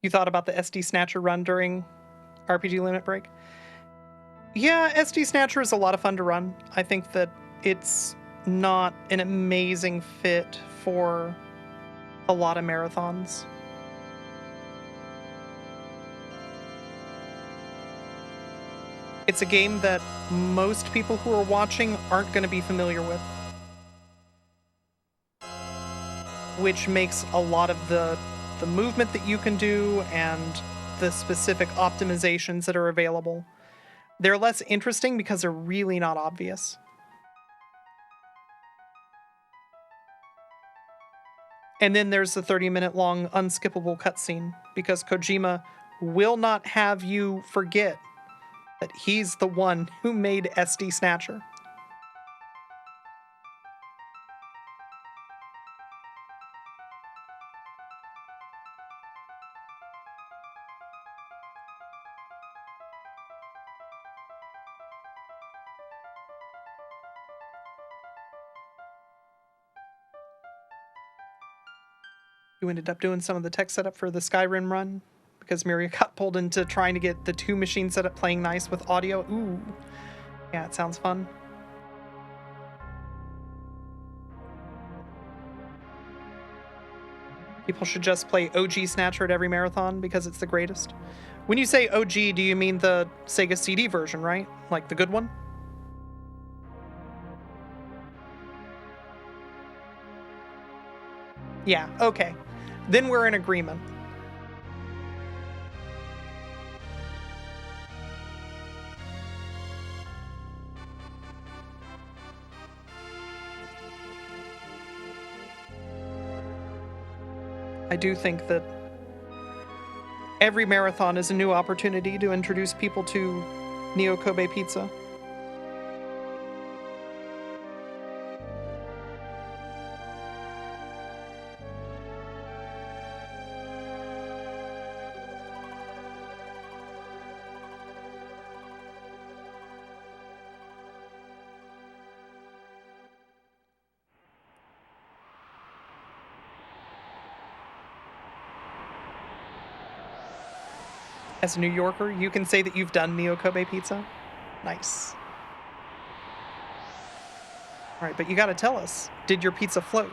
You thought about the SD Snatcher run during RPG Limit Break? Yeah, SD Snatcher is a lot of fun to run. I think that it's not an amazing fit for a lot of marathons. It's a game that most people who are watching aren't going to be familiar with, which makes a lot of the movement that you can do and the specific optimizations that are available, they're less interesting because they're really not obvious. And then there's the 30-minute long unskippable cutscene, because Kojima will not have you forget that he's the one who made SD Snatcher. You ended up doing some of the tech setup for the Skyrim run because Miria got pulled into trying to get the two machines set up playing nice with audio. Ooh. Yeah, it sounds fun. People should just play OG Snatcher at every marathon because it's the greatest. When you say OG, do you mean the Sega CD version, right? Like the good one? Yeah, okay. Then we're in agreement. I do think that every marathon is a new opportunity to introduce people to Neo Kobe pizza. As a New Yorker, you can say that you've done Neo Kobe pizza? Nice. All right, but you gotta tell us, did your pizza float?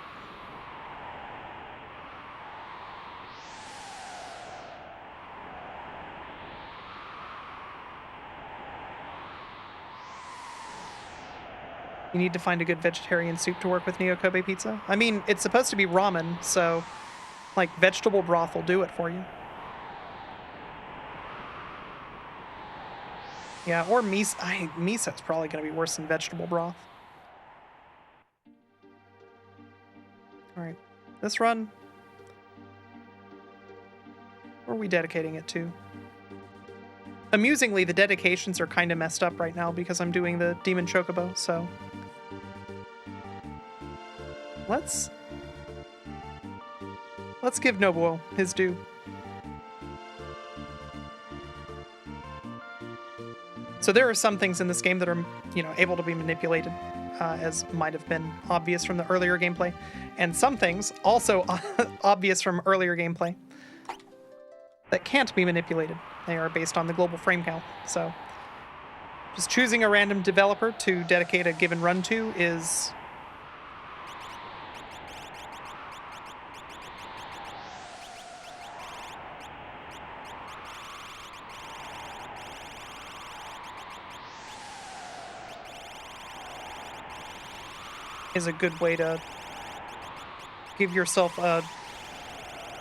You need to find a good vegetarian soup to work with Neo Kobe pizza. I mean, it's supposed to be ramen, so, like, vegetable broth will do it for you. Yeah, or miso. Miso's probably going to be worse than vegetable broth. Alright, this run, where are we dedicating it to? Amusingly, the dedications are kind of messed up right now because I'm doing the Demon Chocobo, so... Let's give Nobuo his due. So there are some things in this game that are, able to be manipulated, as might have been obvious from the earlier gameplay, and some things also obvious from earlier gameplay that can't be manipulated. They are based on the global frame count. So just choosing a random developer to dedicate a given run to is a good way to give yourself a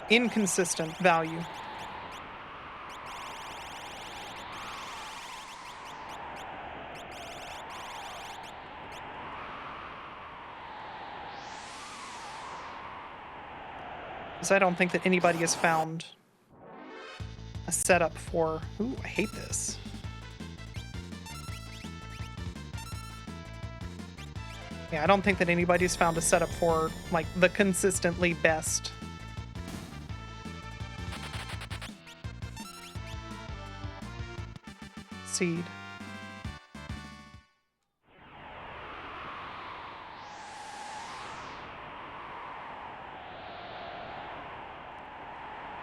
inconsistent value. Because I don't think that anybody has found a setup for... Ooh, I hate this. Yeah, I don't think that anybody's found a setup for, like, the consistently best. Seed.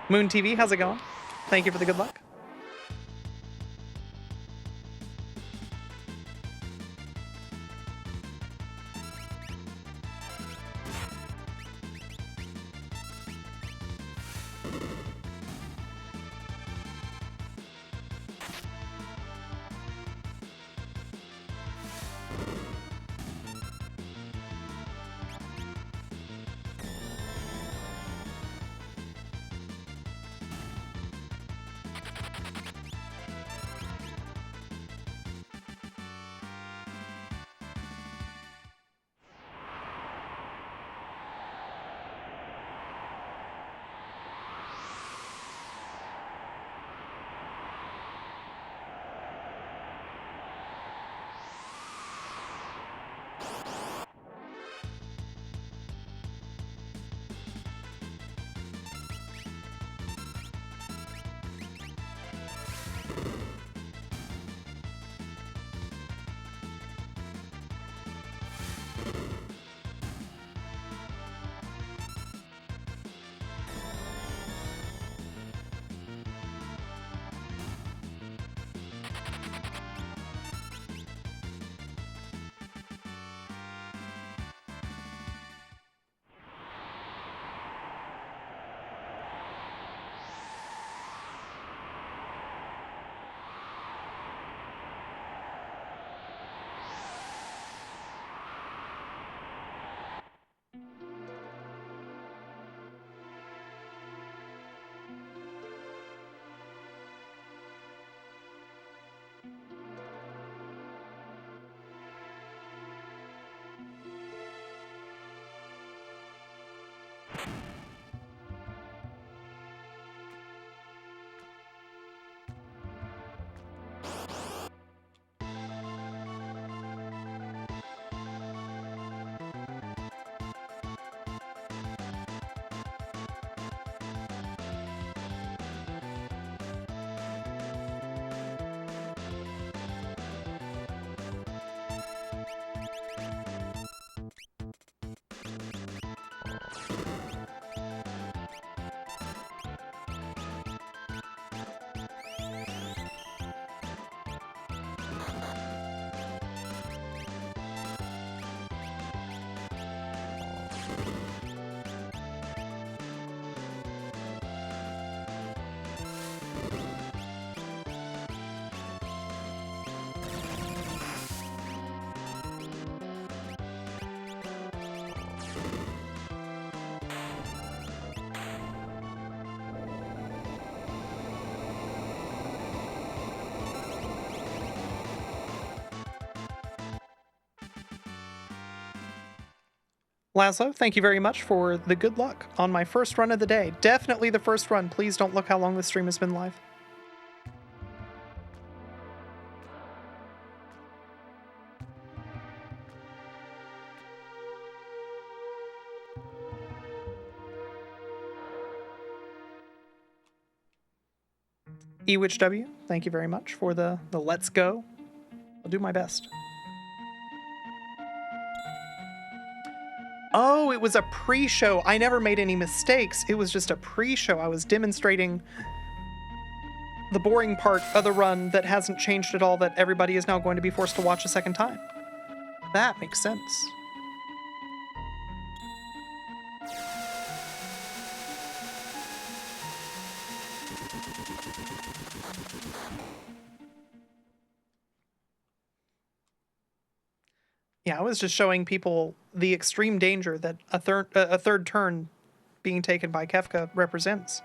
Moon TV, how's it going? Thank you for the good luck. Laszlo, thank you very much for the good luck on my first run of the day. Definitely the first run. Please don't look how long this stream has been live. Ewitch W, thank you very much for the let's go. I'll do my best. Oh, it was a pre-show. I never made any mistakes. It was just a pre-show. I was demonstrating the boring part of the run that hasn't changed at all, that everybody is now going to be forced to watch a second time. That makes sense. Yeah, I was just showing people the extreme danger that a third turn being taken by Kefka represents.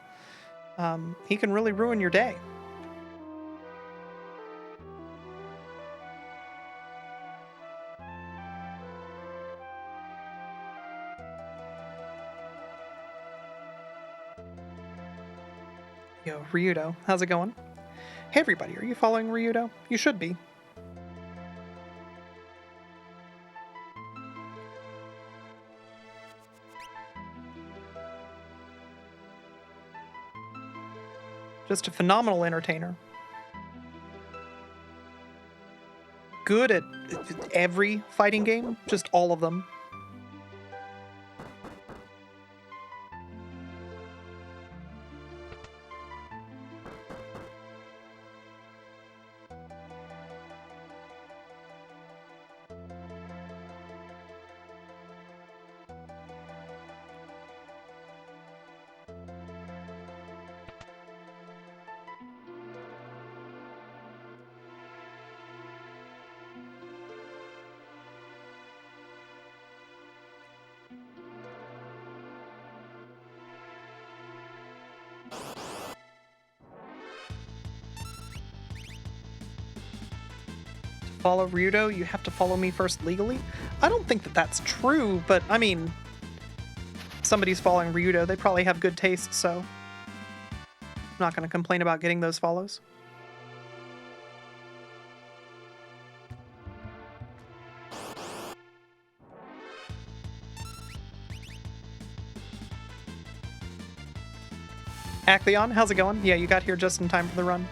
He can really ruin your day. Yo, Ryudo, how's it going? Hey everybody, are you following Ryudo? You should be. Just a phenomenal entertainer. Good at every fighting game, just all of them. follow Ryudo, you have to follow me first legally. I don't think that that's true, but I mean, somebody's following Ryudo, they probably have good taste, so I'm not going to complain about getting those follows. Acleon, how's it going? Yeah, you got here just in time for the run.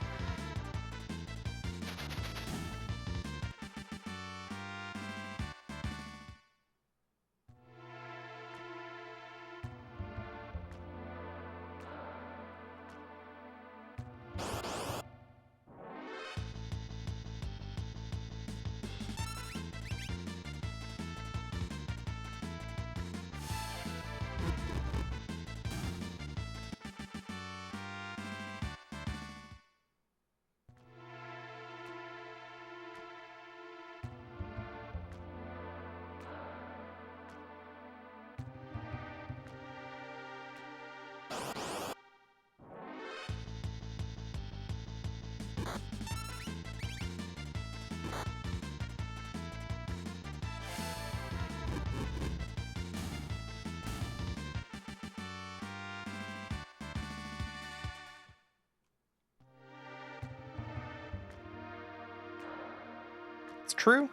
It's true.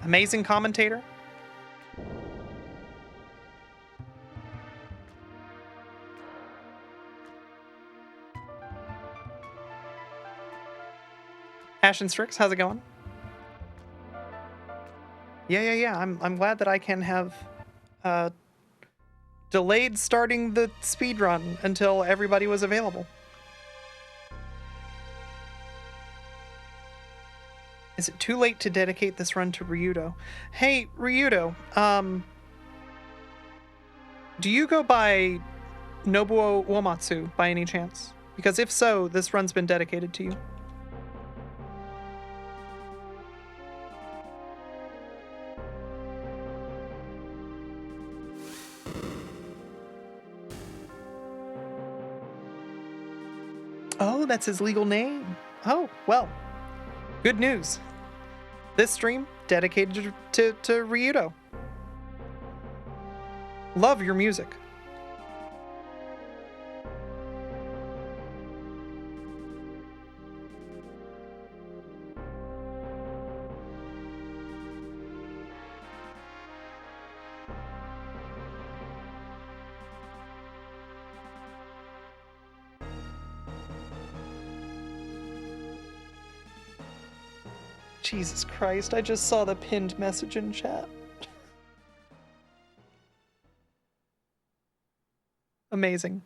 Amazing commentator. Ash and Strix, how's it going? Yeah. I'm glad that I can have delayed starting the speedrun until everybody was available. Is it too late to dedicate this run to Ryudo? Hey, Ryudo, do you go by Nobuo Uematsu by any chance? Because if so, this run's been dedicated to you. Oh, that's his legal name. Oh, well, good news. This stream dedicated to Ryudo. Love your music. Jesus Christ, I just saw the pinned message in chat. Amazing.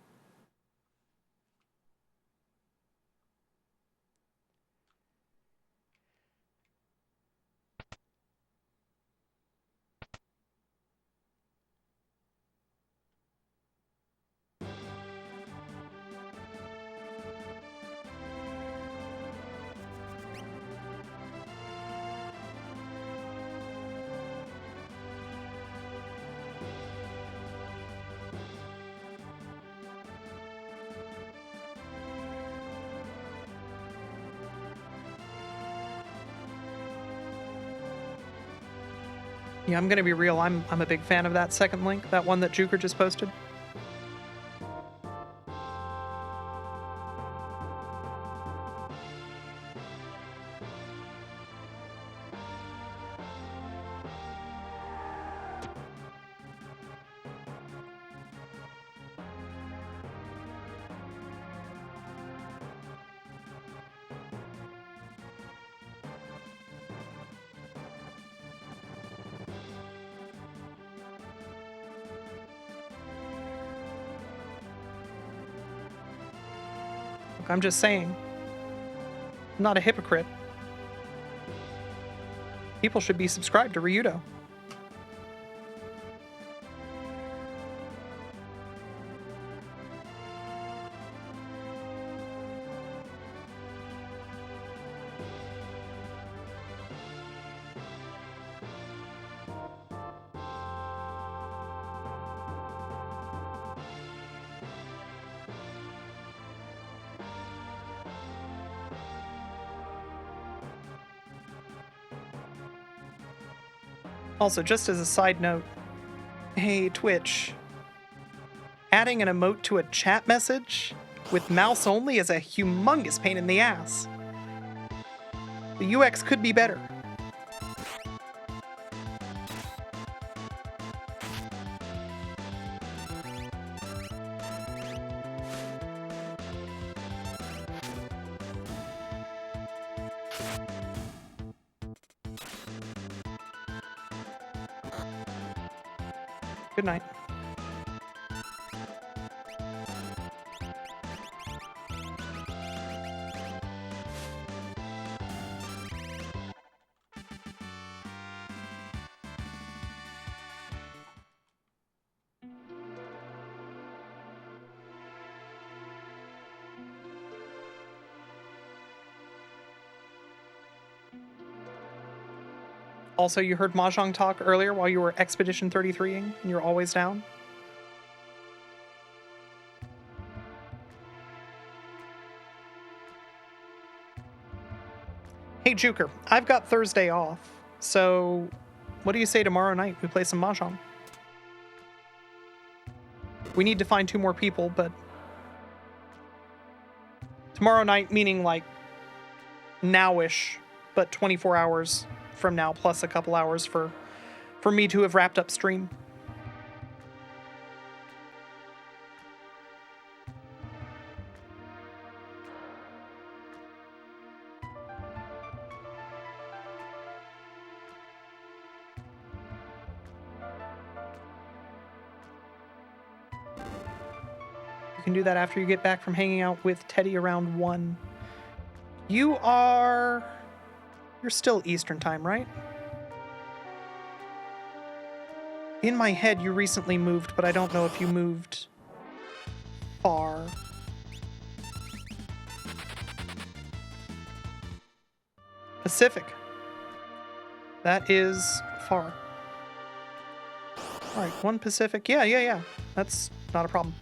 Yeah, I'm gonna be real. I'm a big fan of that second link, that one that Juker just posted. Look, I'm just saying. I'm not a hypocrite. People should be subscribed to Ryudo. Also, just as a side note, hey, Twitch, adding an emote to a chat message with mouse only is a humongous pain in the ass. The UX could be better. Good night. Also, you heard Mahjong talk earlier while you were Expedition 33ing, and you're always down. Hey, Juker, I've got Thursday off, so what do you say tomorrow night we play some Mahjong? We need to find 2 more people, but tomorrow night meaning like now-ish, but 24 hours from now, plus a couple hours for me to have wrapped up stream. You can do that after you get back from hanging out with Teddy around 1. You're still Eastern time, right? In my head, you recently moved, but I don't know if you moved far. Pacific. That is far. All right, 1 Pacific. Yeah. That's not a problem.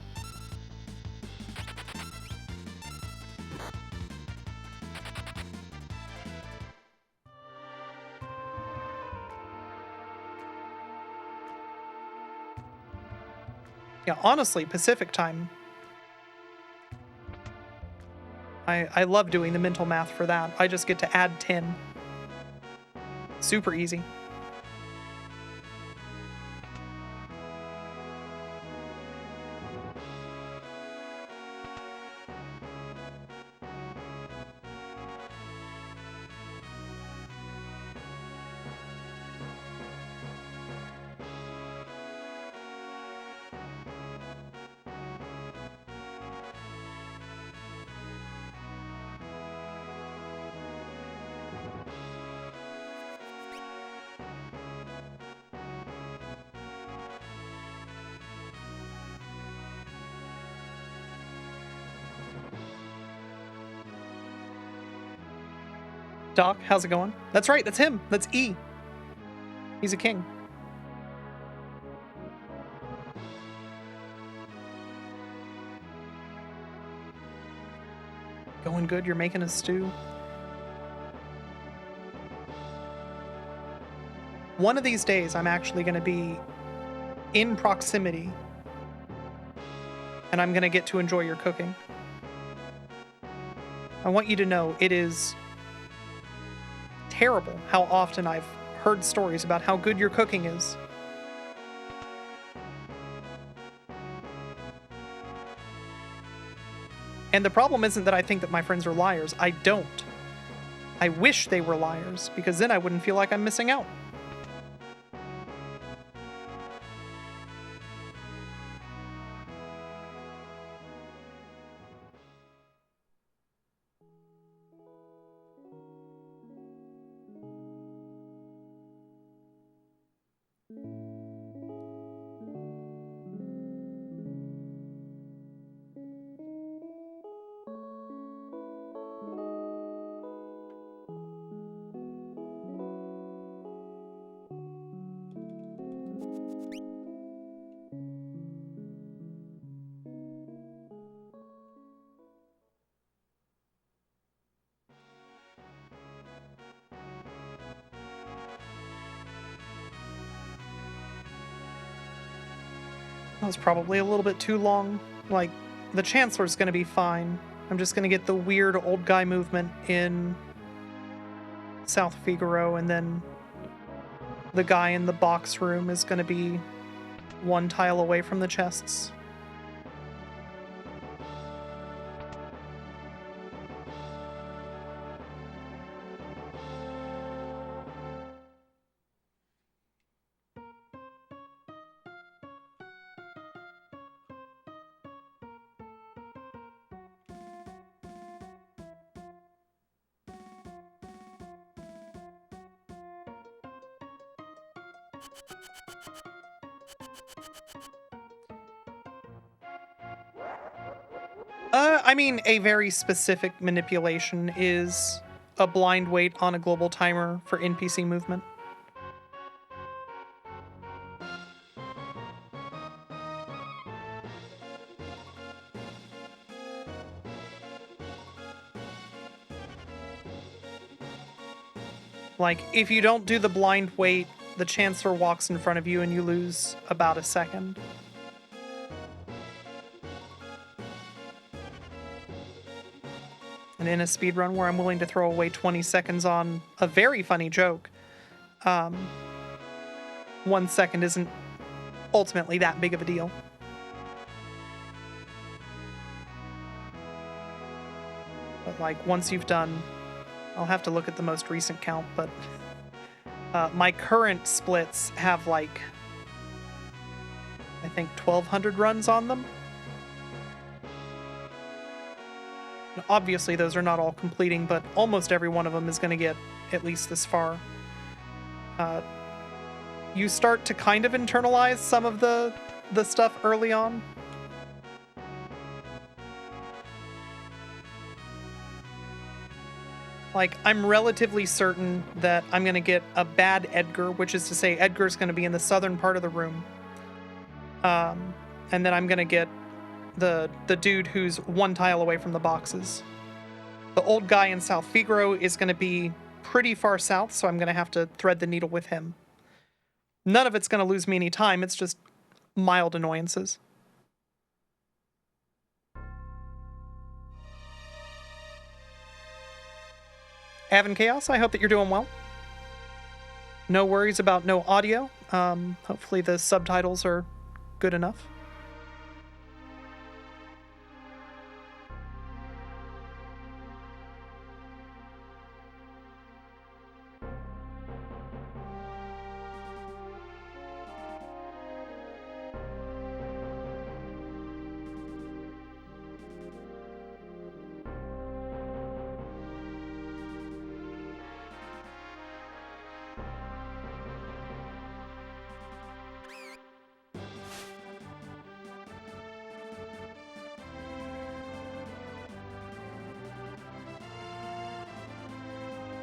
Yeah, honestly, Pacific time. I love doing the mental math for that. I just get to add 10. Super easy. Doc, how's it going? That's right, that's him. That's E. He's a king. Going good, you're making a stew. One of these days, I'm actually going to be in proximity, and I'm going to get to enjoy your cooking. I want you to know it is terrible how often I've heard stories about how good your cooking is. And the problem isn't that I think that my friends are liars. I don't. I wish they were liars, because then I wouldn't feel like I'm missing out. was probably a little bit too long. Like, the Chancellor's gonna be fine. I'm just gonna get the weird old guy movement in South Figaro, and then the guy in the box room is gonna be one tile away from the chests. I mean, a very specific manipulation is a blind wait on a global timer for NPC movement. Like, if you don't do the blind wait, the Chancellor walks in front of you and you lose about a second. And in a speedrun where I'm willing to throw away 20 seconds on a very funny joke, 1 second isn't ultimately that big of a deal. But like, once you've done, I'll have to look at the most recent count, but my current splits have like, I think 1,200 runs on them. Obviously, those are not all completing, but almost every one of them is going to get at least this far. You start to kind of internalize some of the stuff early on. Like, I'm relatively certain that I'm going to get a bad Edgar, which is to say Edgar's going to be in the southern part of the room. And then I'm going to get the dude who's one tile away from the boxes. The old guy in South Figaro is going to be pretty far south, so I'm going to have to thread the needle with him. None of it's going to lose me any time, it's just mild annoyances. Avon Chaos, I hope that you're doing well. No worries about no audio. Hopefully the subtitles are good enough.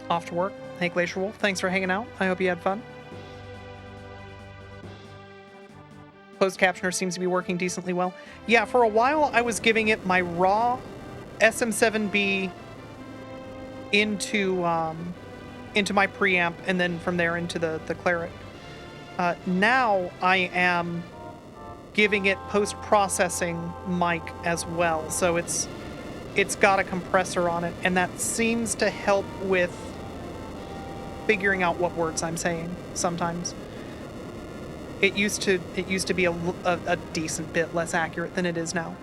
Off to work. Hey, Glacier Wolf, thanks for hanging out. I hope you had fun. Closed captioner seems to be working decently well. Yeah, for a while I was giving it my raw SM7B into my preamp, and then from there into the Claret. Now I am giving it post-processing mic as well, so it's got a compressor on it, and that seems to help with figuring out what words I'm saying sometimes. It used to be a decent bit less accurate than it is now.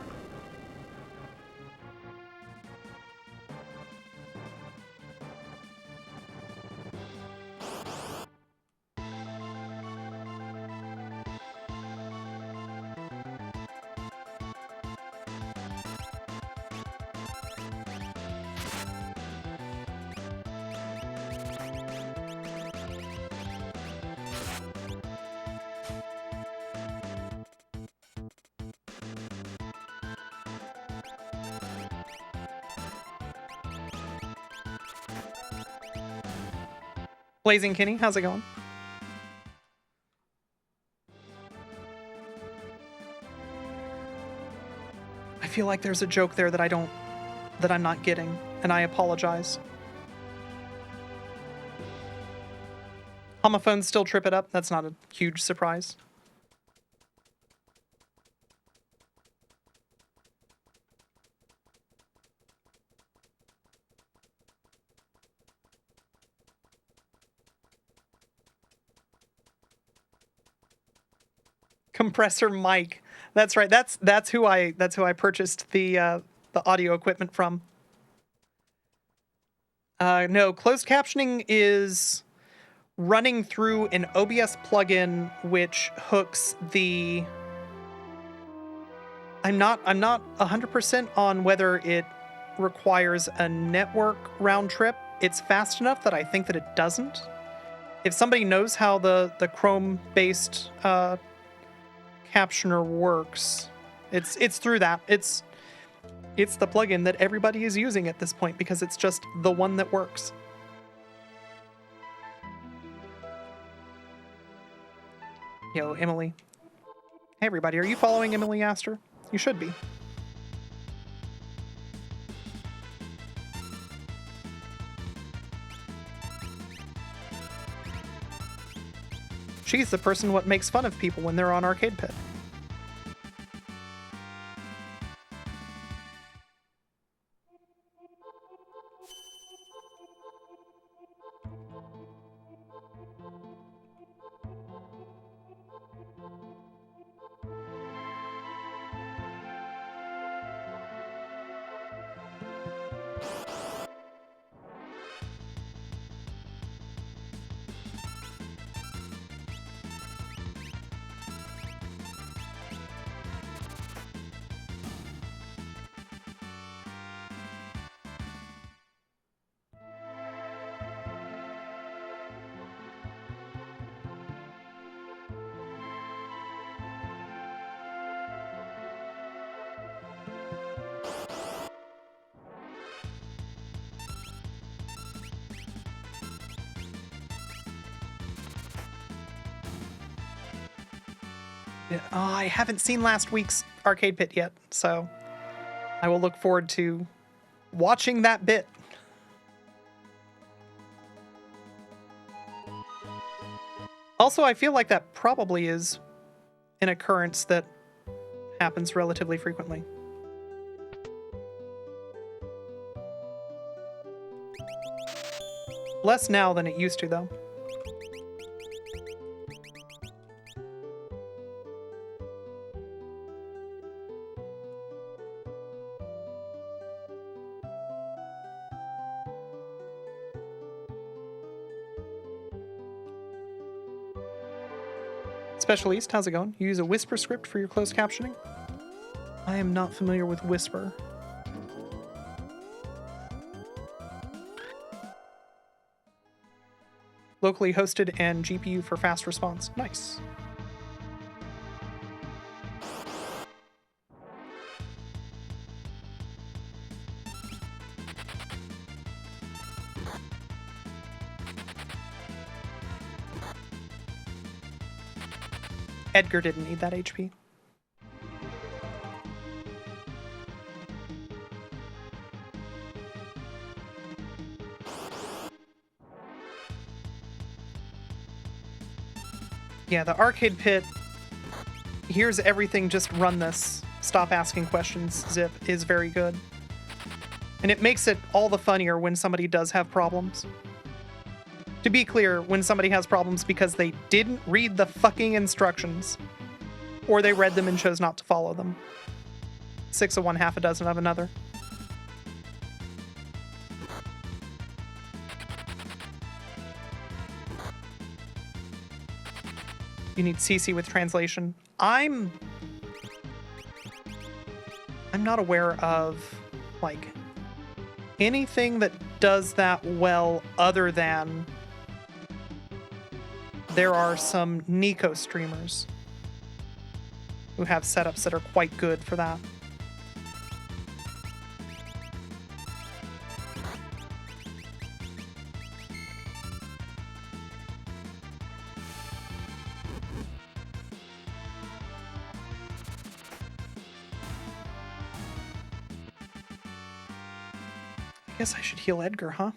Blazing Kenny, how's it going? I feel like there's a joke there that I'm not getting, and I apologize. Homophones still trip it up. That's not a huge surprise. Compressor mic. That's right. That's who I purchased the audio equipment from. No, closed captioning is running through an OBS plugin which hooks the. I'm not 100% on whether it requires a network round trip. It's fast enough that I think that it doesn't. If somebody knows how the Chrome-based captioner works, it's through that. It's the plugin that everybody is using at this point because it's just the one that works. Yo, Emily. Hey, everybody. Are you following Emily Astor? You should be. She's the person what makes fun of people when they're on Arcade Pit. Oh, I haven't seen last week's Arcade Pit yet, so I will look forward to watching that bit. Also, I feel like that probably is an occurrence that happens relatively frequently. Less now than it used to, though. Special East, how's it going? You use a Whisper script for your closed captioning? I am not familiar with Whisper. Locally hosted and GPU for fast response. Nice. Edgar didn't need that HP. Yeah, the Arcade Pit, here's everything, just run this, stop asking questions, zip, is very good. And it makes it all the funnier when somebody does have problems. To be clear, when somebody has problems because they didn't read the fucking instructions, or they read them and chose not to follow them. 6 of one, half a dozen of another. You need CC with translation. I'm not aware of, like, anything that does that well other than there are some Nico streamers who have setups that are quite good for that. I guess I should heal Edgar, huh?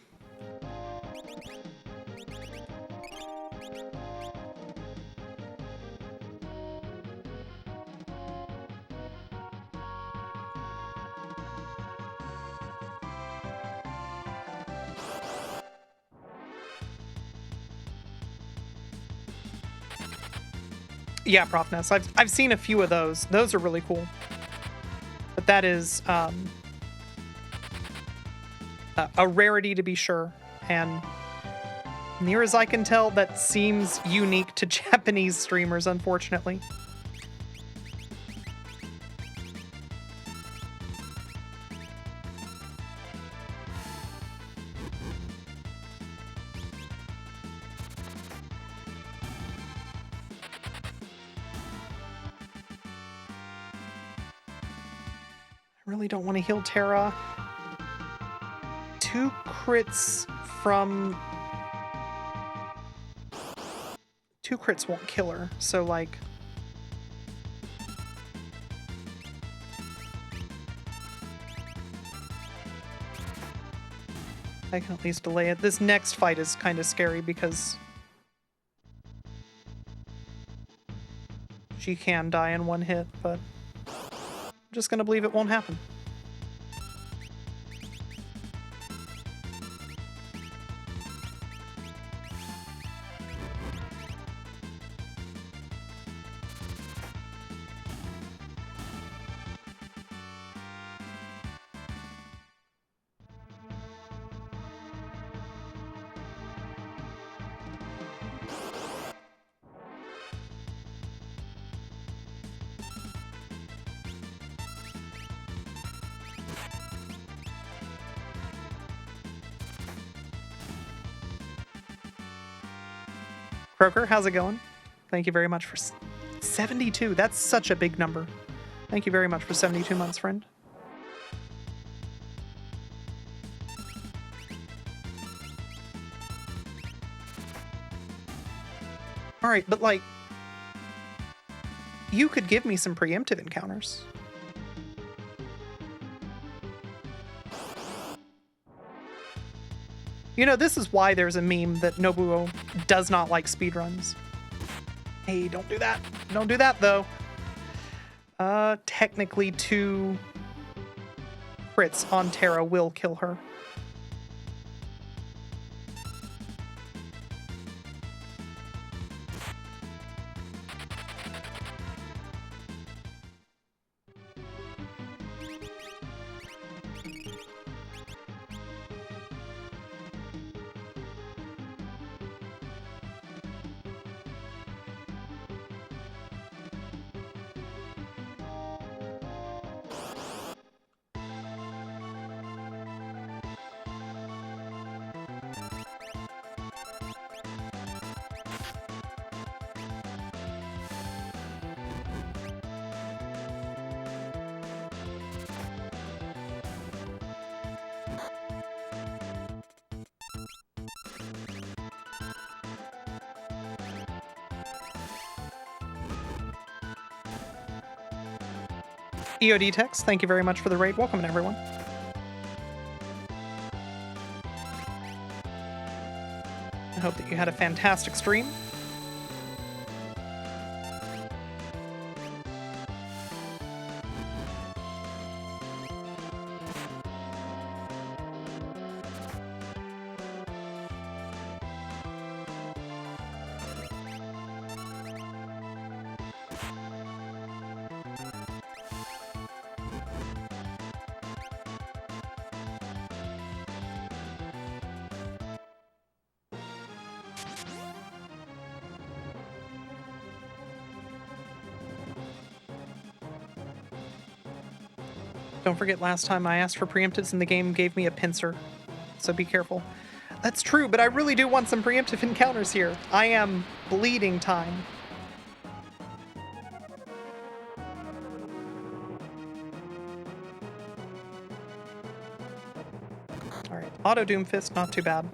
Yeah, Prof Ness. I've seen a few of those. Those are really cool. But that is a rarity to be sure. And near as I can tell, that seems unique to Japanese streamers, unfortunately. I really don't want to heal Terra. 2 crits from... 2 crits won't kill her, so like... I can at least delay it. This next fight is kind of scary because... she can die in 1 hit, but... I'm just gonna believe it won't happen. Croker, how's it going? Thank you very much for 72. That's such a big number. Thank you very much for 72 months, friend. All right, but like, you could give me some preemptive encounters. You know, this is why there's a meme that Nobuo does not like speedruns. Hey, don't do that. Don't do that, though. Technically 2 crits on Terra will kill her. EOD text, thank you very much for the raid. Welcome, everyone. I hope that you had a fantastic stream. Don't forget, last time I asked for preemptives and the game gave me a pincer, so be careful. That's true, but I really do want some preemptive encounters here. I am bleeding time. Alright, auto Doomfist, not too bad.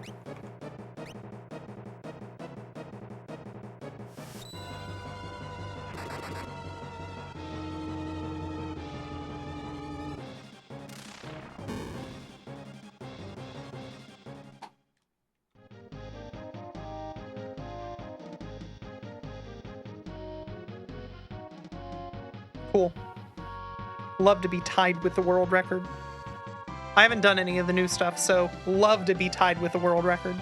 Cool. Love to be tied with the world record. I haven't done any of the new stuff, so love to be tied with the world record.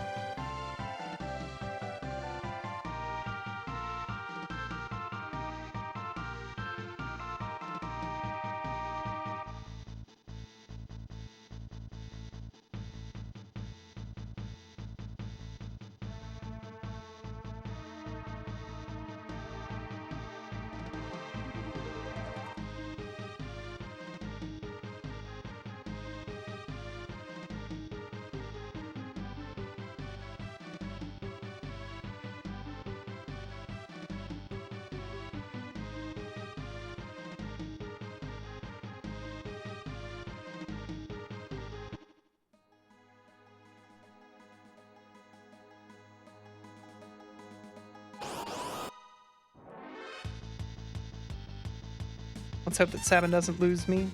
Let's hope that Sabin doesn't lose me.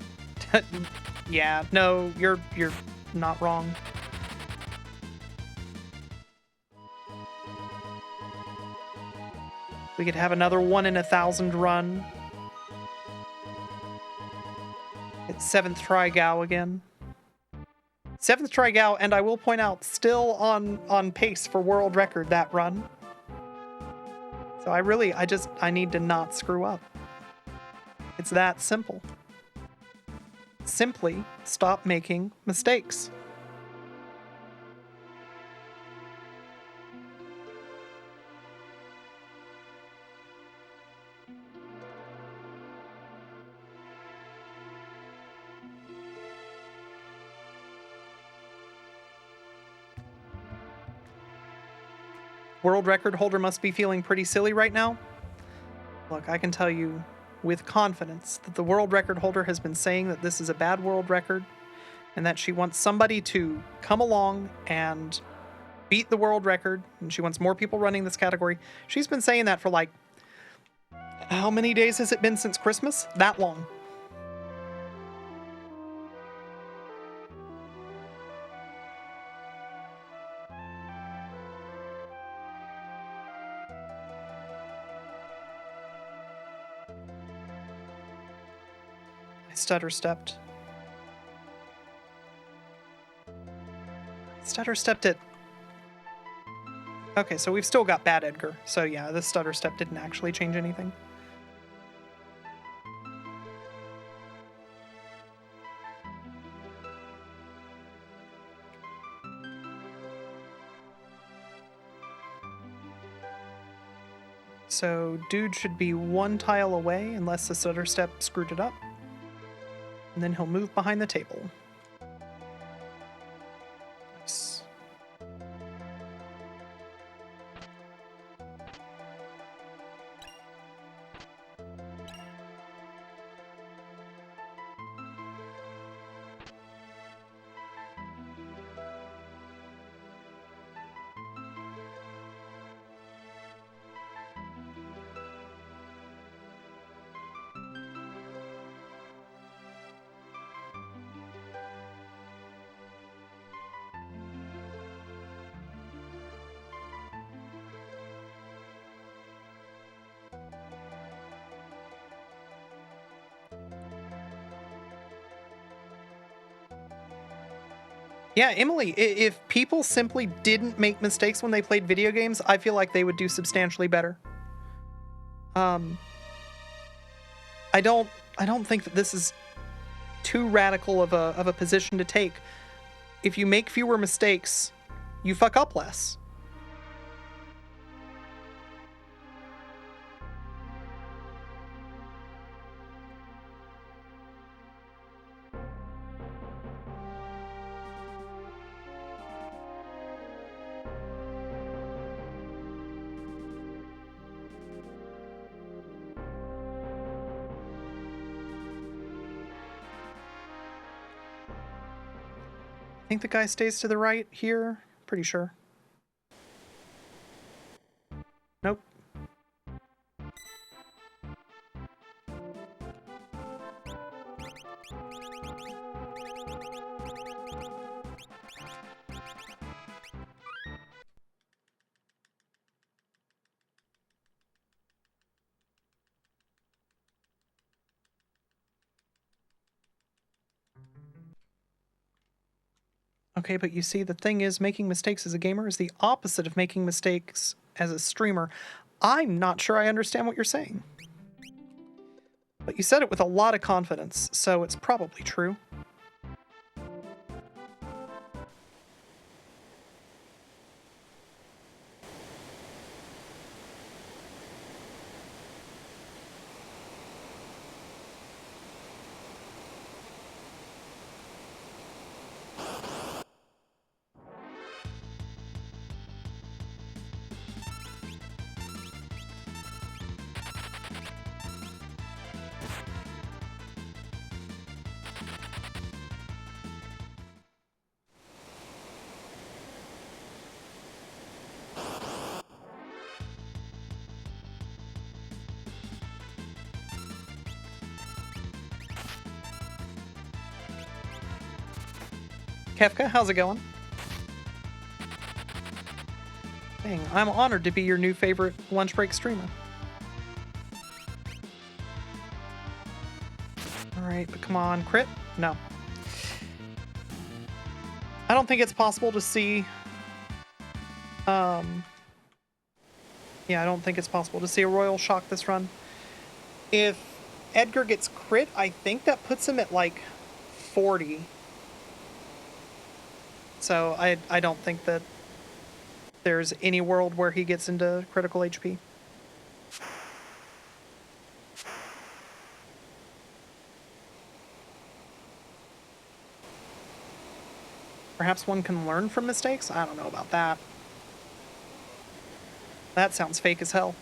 Yeah, no, you're not wrong. We could have another 1 in 1,000 run. It's 7th try Gao again. 7th try Gao, and I will point out, still on pace for world record that run. So I need to not screw up. It's that simple. Simply stop making mistakes. World record holder must be feeling pretty silly right now. Look, I can tell you with confidence that the world record holder has been saying that this is a bad world record and that she wants somebody to come along and beat the world record, and she wants more people running this category. She's been saying that for like, how many days has it been since Christmas? That long. Stutter stepped. Stutter stepped it. Okay, so we've still got bad Edgar. So yeah, this stutter step didn't actually change anything. So dude should be 1 tile away unless the stutter step screwed it up. And then he'll move behind the table. Nice. Yeah, Emily, if people simply didn't make mistakes when they played video games, I feel like they would do substantially better. I don't think that this is too radical of a position to take. If you make fewer mistakes, you fuck up less. I think the guy stays to the right here. Pretty sure. Nope. Okay, but you see, the thing is, making mistakes as a gamer is the opposite of making mistakes as a streamer. I'm not sure I understand what you're saying. But you said it with a lot of confidence, so it's probably true. Kefka, how's it going? Dang, I'm honored to be your new favorite lunch break streamer. Alright, but come on, crit? No. I don't think it's possible to see... Yeah, I don't think it's possible to see a Royal Shock this run. If Edgar gets crit, I think that puts him at, like, 40. So I don't think that there's any world where he gets into critical HP. Perhaps one can learn from mistakes? I don't know about that. That sounds fake as hell.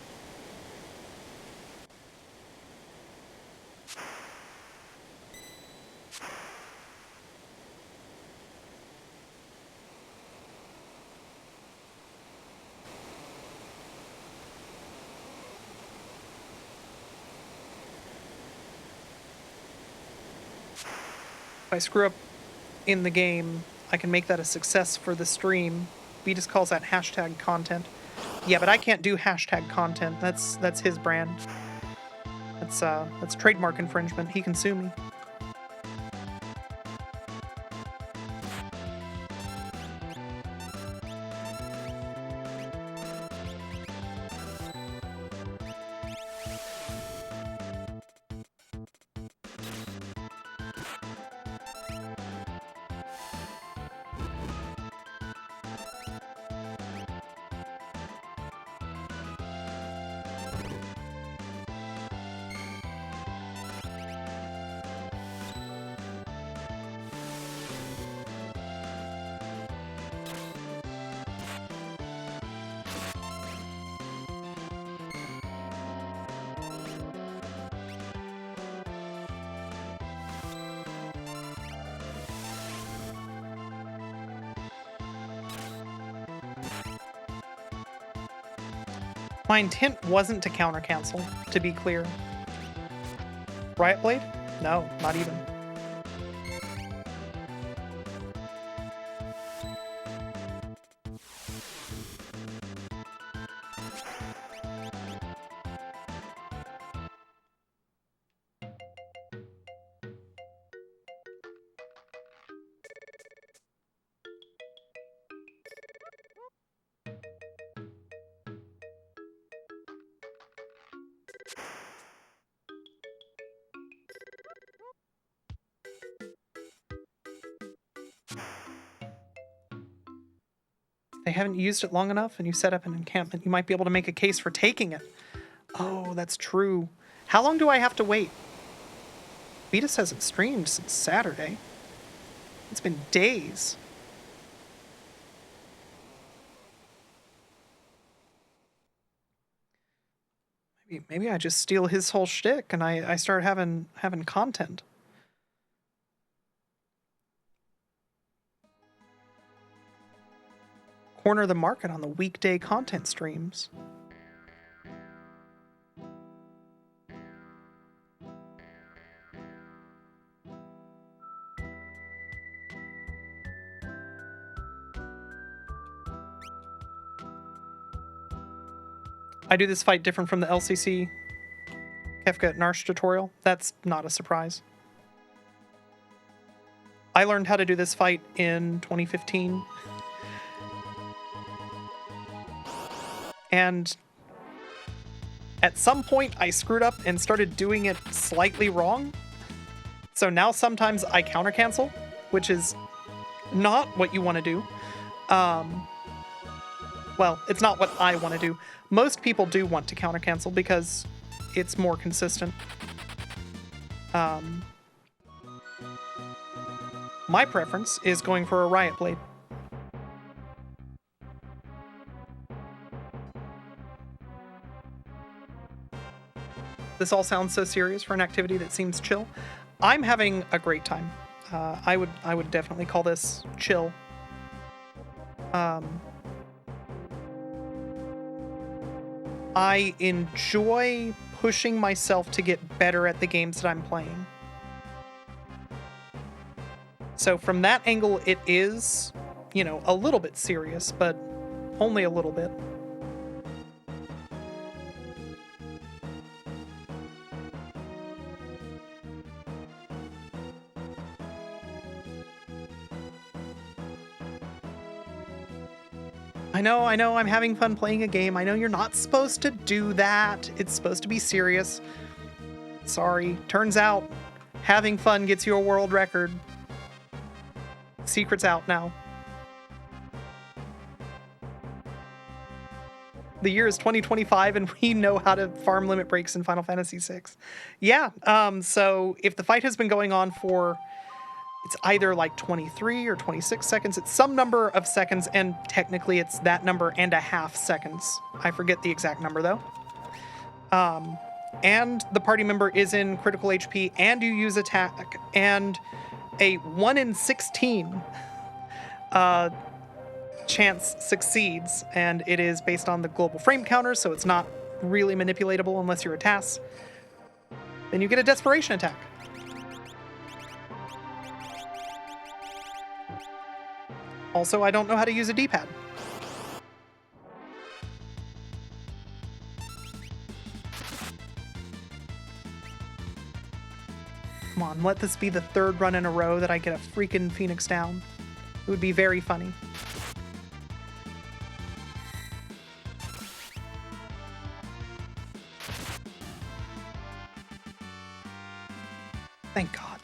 If I screw up in the game, I can make that a success for the stream. Beatus calls that hashtag content. Yeah, but I can't do hashtag content. That's his brand. That's trademark infringement. He can sue me. My intent wasn't to counter cancel, to be clear. Riot Blade? No, not even. They haven't used it long enough and you set up an encampment, you might be able to make a case for taking it. Oh, that's true. How long do I have to wait? Beatus hasn't streamed since Saturday. It's been days. Maybe I just steal his whole shtick and I start having content. Corner the market on the weekday content streams. I do this fight different from the LCC Kefka at Narsh tutorial. That's not a surprise. I learned how to do this fight in 2015. And at some point I screwed up and started doing it slightly wrong. So now sometimes I counter cancel, which is not what you want to do. Well, it's not what I want to do. Most people do want to counter cancel because it's more consistent. My preference is going for a Riot Blade. This all sounds so serious for an activity that seems chill. I'm having a great time. I would definitely call this chill. I enjoy pushing myself to get better at the games that I'm playing. So from that angle, it is, you know, a little bit serious, but only a little bit. I know, I'm having fun playing a game. I know you're not supposed to do that. It's supposed to be serious. Sorry. Turns out, having fun gets you a world record. Secret's out now. The year is 2025, and we know how to farm limit breaks in Final Fantasy VI. Yeah, so if the fight has been going on for... It's either like 23 or 26 seconds. It's some number of seconds, and technically it's that number and a half seconds. I forget the exact number, though. And the party member is in critical HP, and you use attack, and a 1 in 16 chance succeeds, and it is based on the global frame counter, so it's not really manipulatable unless you're a TAS. Then you get a desperation attack. Also, I don't know how to use a D-pad. Come on, let this be the third run in a row that I get a freaking Phoenix down. It would be very funny. Thank God.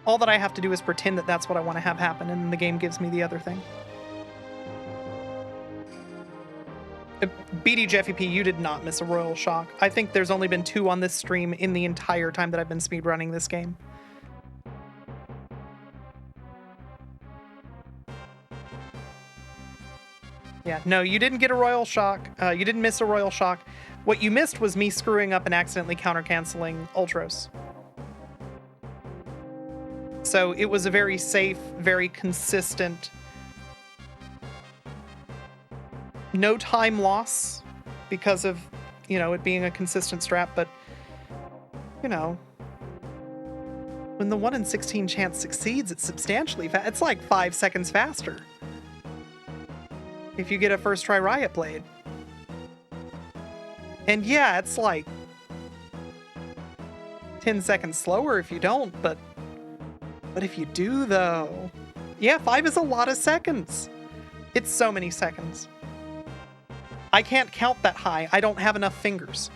All that I have to do is pretend that that's what I want to have happen, and then the game gives me the other thing. BD Jeffy P, you did not miss a Royal Shock. I think there's only been 2 on this stream in the entire time that I've been speedrunning this game. Yeah, no, you didn't get a Royal Shock. You didn't miss a Royal Shock. What you missed was me screwing up and accidentally counter-canceling Ultros. So it was a very safe, very consistent, no time loss because of, you know, it being a consistent strat, but, you know, when the 1 in 16 chance succeeds, it's substantially fast. It's like 5 seconds faster if you get a first try Riot Blade. And yeah, it's like 10 seconds slower if you don't, but if you do, though... Yeah, 5 is a lot of seconds. It's so many seconds. I can't count that high. I don't have enough fingers.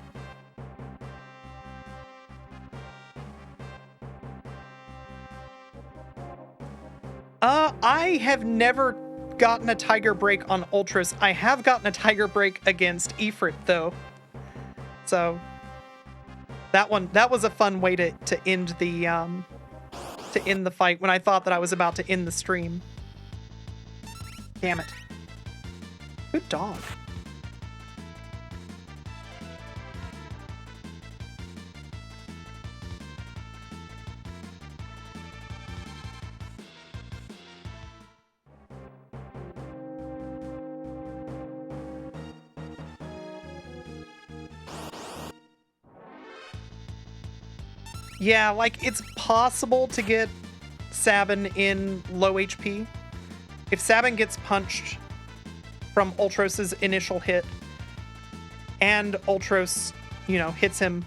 I have never gotten a Tiger Break on Ultras. I have gotten a Tiger Break against Ifrit, though. So... That was a fun way to end the, to end the fight when I thought that I was about to end the stream. Damn it. Good dog. Yeah, like, it's possible to get Sabin in low HP. If Sabin gets punched from Ultros' initial hit, and Ultros, you know, hits him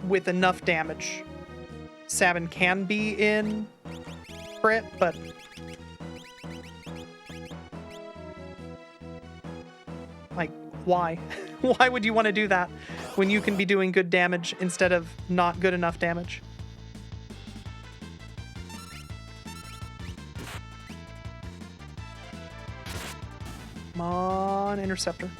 with enough damage, Sabin can be in crit, but... like, why? Why would you want to do that when you can be doing good damage instead of not good enough damage? Come on, Interceptor.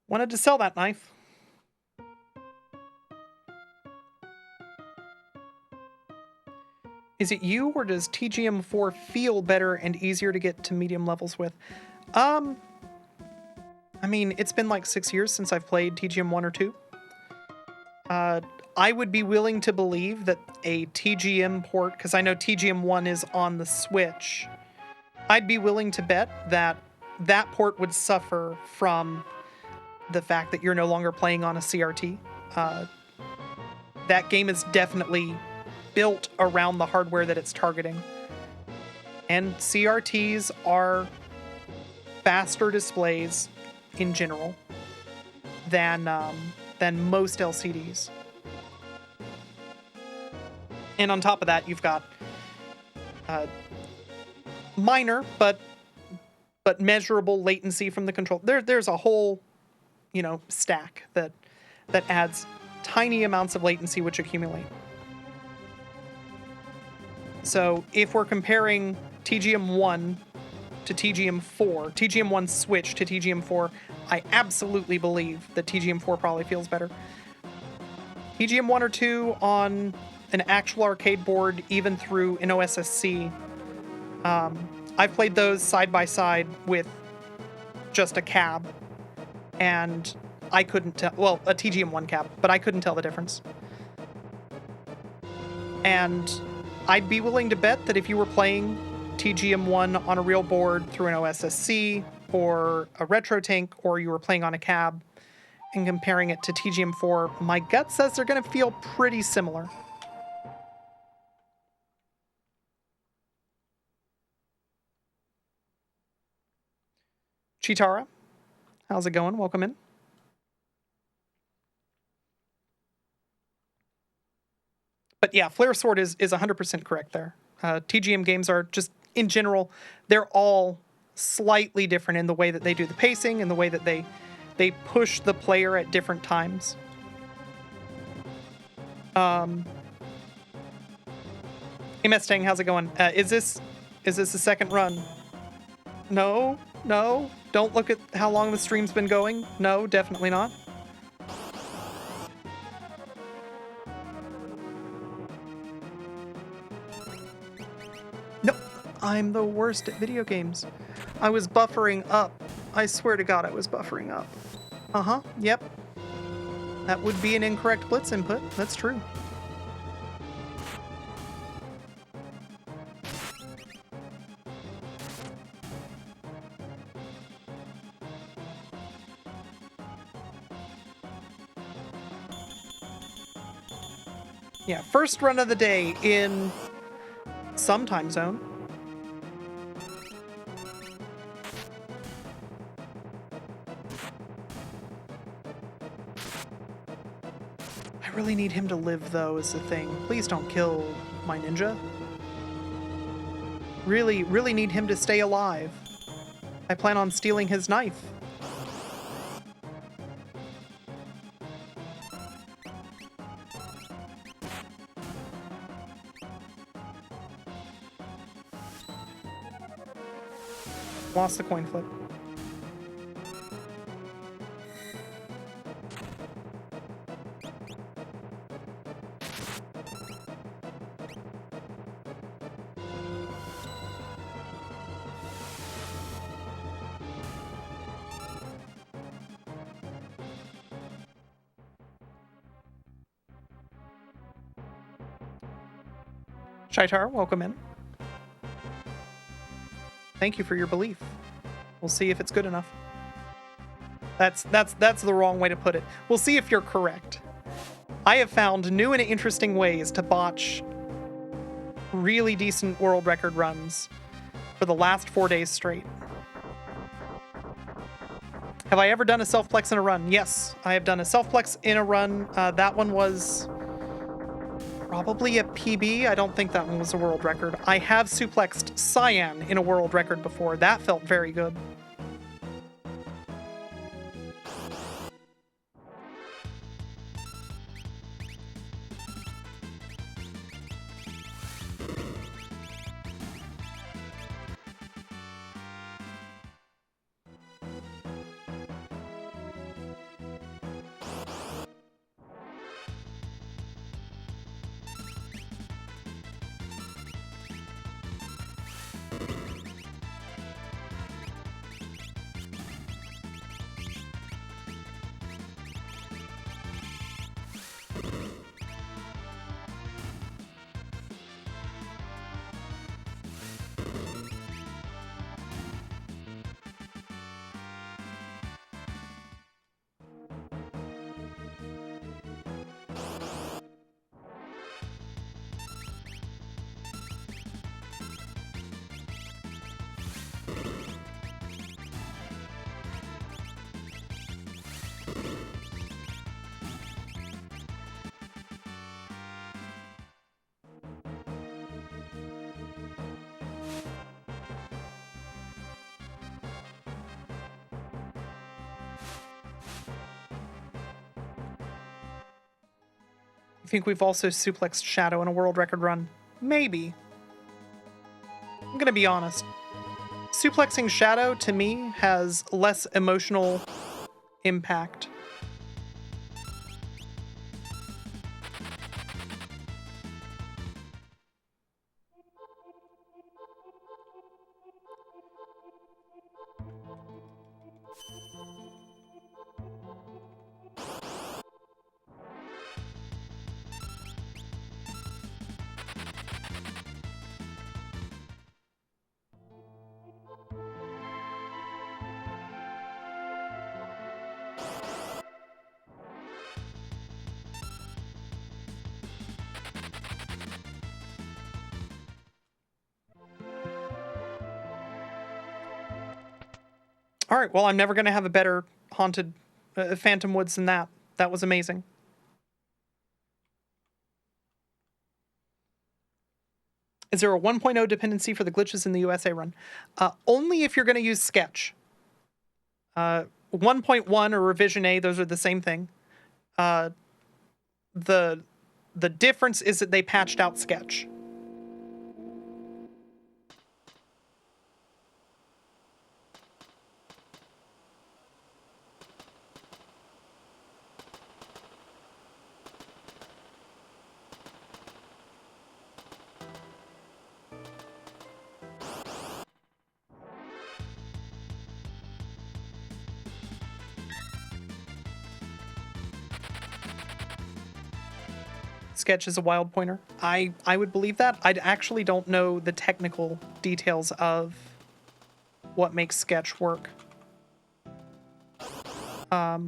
Wanted to sell that knife. Is it you, or does TGM4 feel better and easier to get to medium levels with? I mean, it's been like 6 years since I've played TGM 1 or 2. I would be willing to believe that a TGM port, because I know TGM 1 is on the Switch, I'd be willing to bet that that port would suffer from the fact that you're no longer playing on a CRT. That game is definitely built around the hardware that it's targeting. And CRTs are faster displays in general than most LCDs. And on top of that, you've got minor but measurable latency from the control. There's a whole, stack that adds tiny amounts of latency which accumulate. So if we're comparing TGM 1 to TGM 4, TGM 1 Switch to TGM 4, I absolutely believe that TGM 4 probably feels better. TGM 1 or 2 on an actual arcade board, even through an OSSC, I've played those side by side with just a cab, and I couldn't tell, well, a TGM 1 cab, but I couldn't tell the difference. And I'd be willing to bet that if you were playing TGM 1 on a real board through an OSSC or a retro tank, or you were playing on a cab and comparing it to TGM 4, my gut says they're going to feel pretty similar. Chitara, how's it going? Welcome in. But yeah, Flare Sword is 100% correct there. TGM games are just, in general, they're all slightly different in the way that they do the pacing and the way that they push the player at different times. MS Tang, how's it going? Is this a second run? No, don't look at how long the stream's been going. No, definitely not. Nope, I'm the worst at video games. I was buffering up. I swear to God, I was buffering up. Yep. That would be an incorrect blitz input. That's true. Yeah, first run of the day in some time zone. I really need him to live, though, is the thing. Please don't kill my ninja. Really, really need him to stay alive. I plan on stealing his knife. Lost the coin flip. Shaitar, welcome in. Thank you for your belief. We'll see if it's good enough. That's the wrong way to put it. We'll see if you're correct. I have found new and interesting ways to botch really decent world record runs for the last 4 days straight. Have I ever done a self-plex in a run? Yes, I have done a self-plex in a run. That one was probably a PB. I don't think that one was a world record. I have suplexed Cyan in a world record before. That felt very good. I think we've also suplexed Shadow in a world record run. Maybe. I'm gonna be honest. Suplexing Shadow, to me, has less emotional impact. All right, well, I'm never going to have a better haunted Phantom Woods than that. That was amazing. Is there a 1.0 dependency for the glitches in the USA run? Only if you're going to use Sketch. 1.1 or Revision A, those are the same thing. The difference is that they patched out Sketch. Sketch is a wild pointer. I would believe that. I actually don't know the technical details of what makes Sketch work. I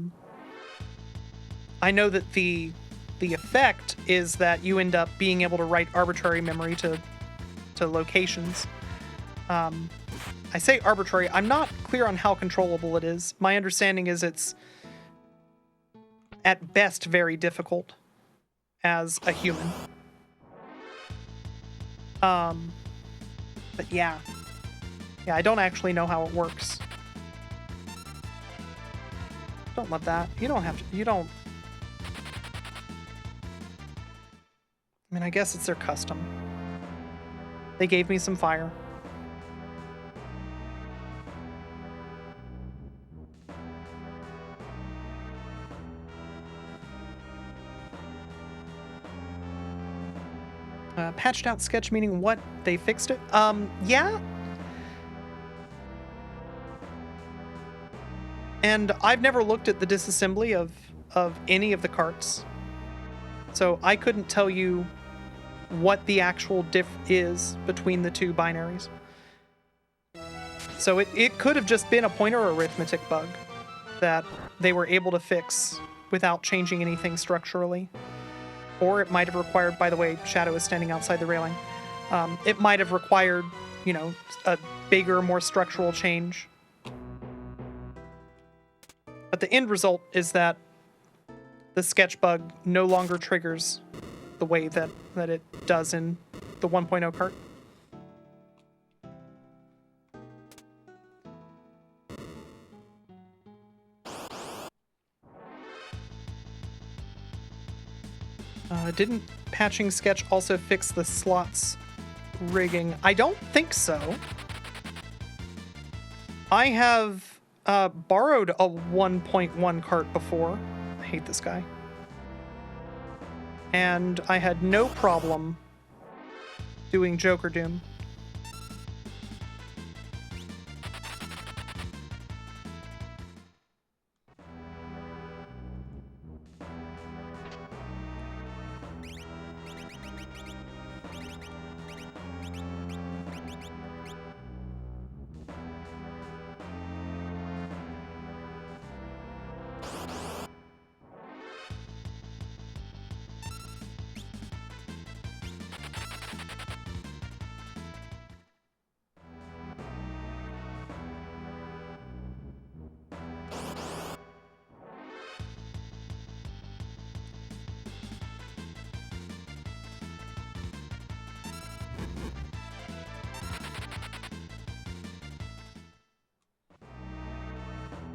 know that the effect is that you end up being able to write arbitrary memory to locations. I say arbitrary. I'm not clear on how controllable it is. My understanding is it's at best very difficult as a human. But yeah, I don't actually know how it works. Don't love that. You don't have to, you don't. I mean, I guess it's their custom. They gave me some fire. Patched out Sketch meaning what? They fixed it? Yeah. And I've never looked at the disassembly of any of the carts. So I couldn't tell you what the actual diff is between the two binaries. So it could have just been a pointer arithmetic bug that they were able to fix without changing anything structurally. Or it might have required, by the way, Shadow is standing outside the railing. It might have required, you know, a bigger, more structural change. But the end result is that the Sketch bug no longer triggers the way that it does in the 1.0 cart. Didn't patching Sketch also fix the slots rigging? I don't think so. I have borrowed a 1.1 cart before. I hate this guy. And I had no problem doing Joker Doom.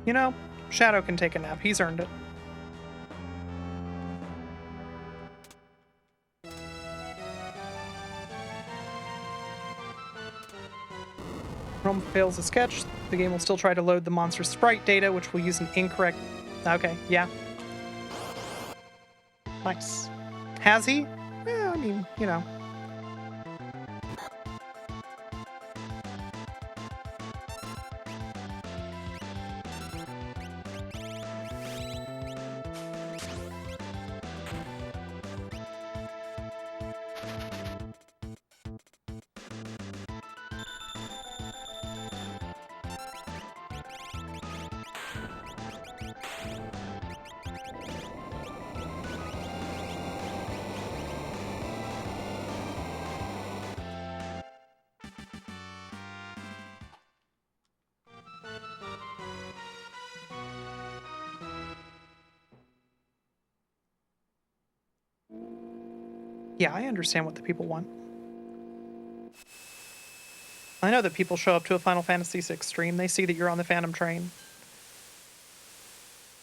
You know, Shadow can take a nap. He's earned it. Realm fails a sketch, the game will still try to load the monster sprite data, which will use an incorrect... Okay, yeah. Nice. Has he? Yeah, I mean, you know. Yeah, I understand what the people want. I know that people show up to a Final Fantasy VI stream, they see that you're on the Phantom train.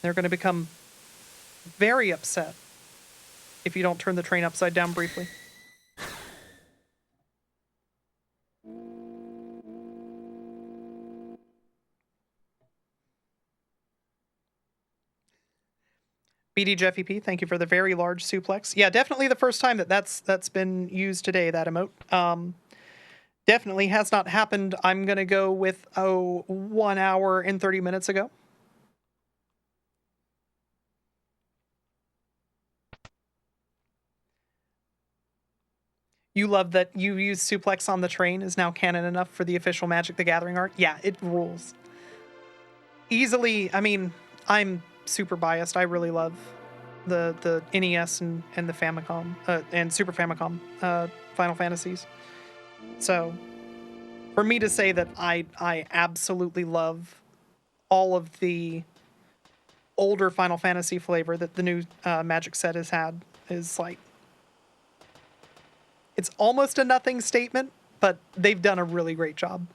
They're going to become very upset if you don't turn the train upside down briefly. BD Jeffy P, thank you for the very large suplex. Yeah, definitely the first time that's been used today, that emote. Definitely has not happened. I'm going to go with 1 hour and 30 minutes ago. You love that you use suplex on the train is now canon enough for the official Magic the Gathering art? Yeah, it rules. Easily, I mean, I'm super biased. I really love the NES and the Famicom and Super Famicom Final Fantasies. So, for me to say that I absolutely love all of the older Final Fantasy flavor that the new Magic set has had is like, it's almost a nothing statement, but they've done a really great job.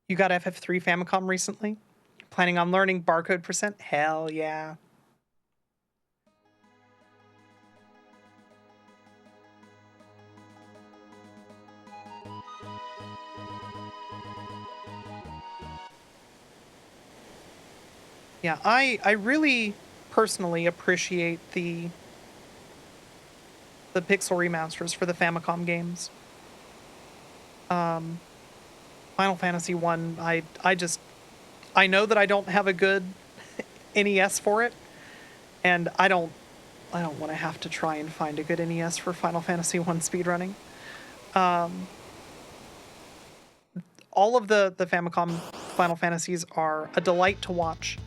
You got FF3 Famicom recently? Planning on learning barcode percent? Hell yeah. Yeah, I really personally appreciate the pixel remasters for the Famicom games. Final Fantasy 1, I know that I don't have a good NES for it, and I don't want to have to try and find a good NES for Final Fantasy 1 speedrunning. All of the Famicom Final Fantasies are a delight to watch,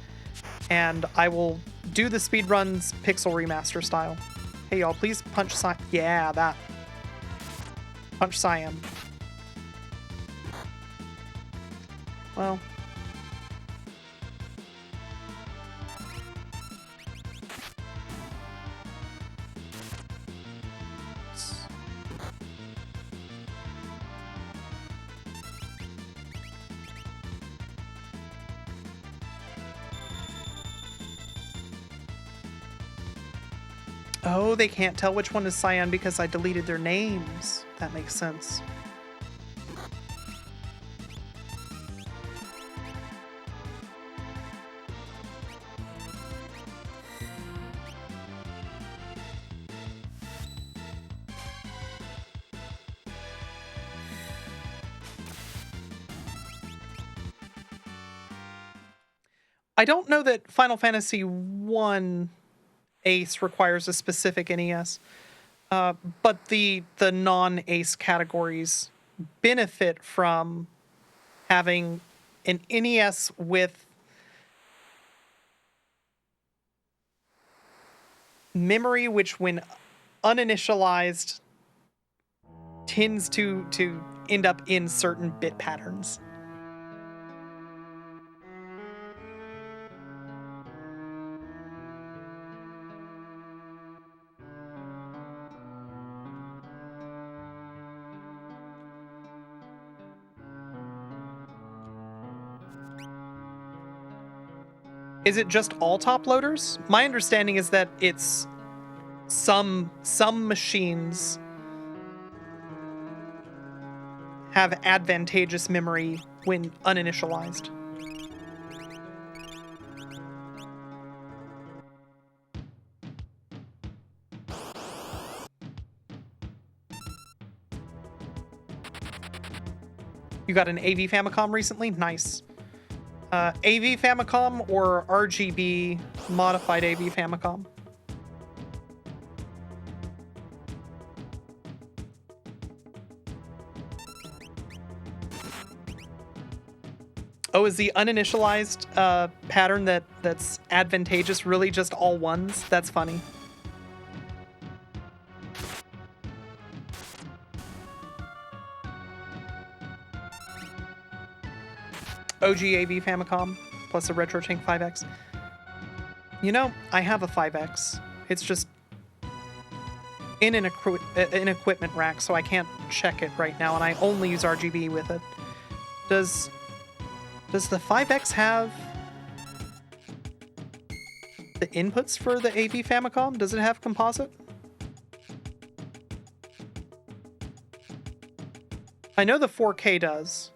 and I will do the speedruns pixel remaster style. Hey y'all, please punch Cyan. Yeah, that. Punch Cyan. Well. Oh, they can't tell which one is Cyan because I deleted their names. That makes sense. I don't know that Final Fantasy 1 Ace requires a specific NES, but the non-Ace categories benefit from having an NES with memory, which when uninitialized tends to end up in certain bit patterns. Is it just all top loaders? My understanding is that it's some machines have advantageous memory when uninitialized. You got an AV Famicom recently? Nice. AV Famicom or RGB modified AV Famicom? Oh, is the uninitialized pattern that's advantageous really just all ones? That's funny. OG AV Famicom plus a RetroTink 5X. You know, I have a 5X. It's just in an equipment rack, so I can't check it right now, and I only use RGB with it. Does the 5X have the inputs for the AV Famicom? Does it have composite? I know the 4K does.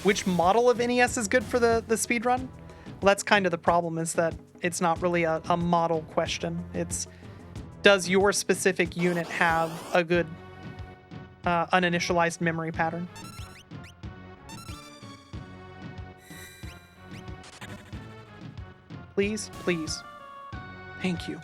Which model of NES is good for the speedrun? Well, that's kind of the problem, is that it's not really a model question. It's, does your specific unit have a good uninitialized memory pattern? Please, please. Thank you.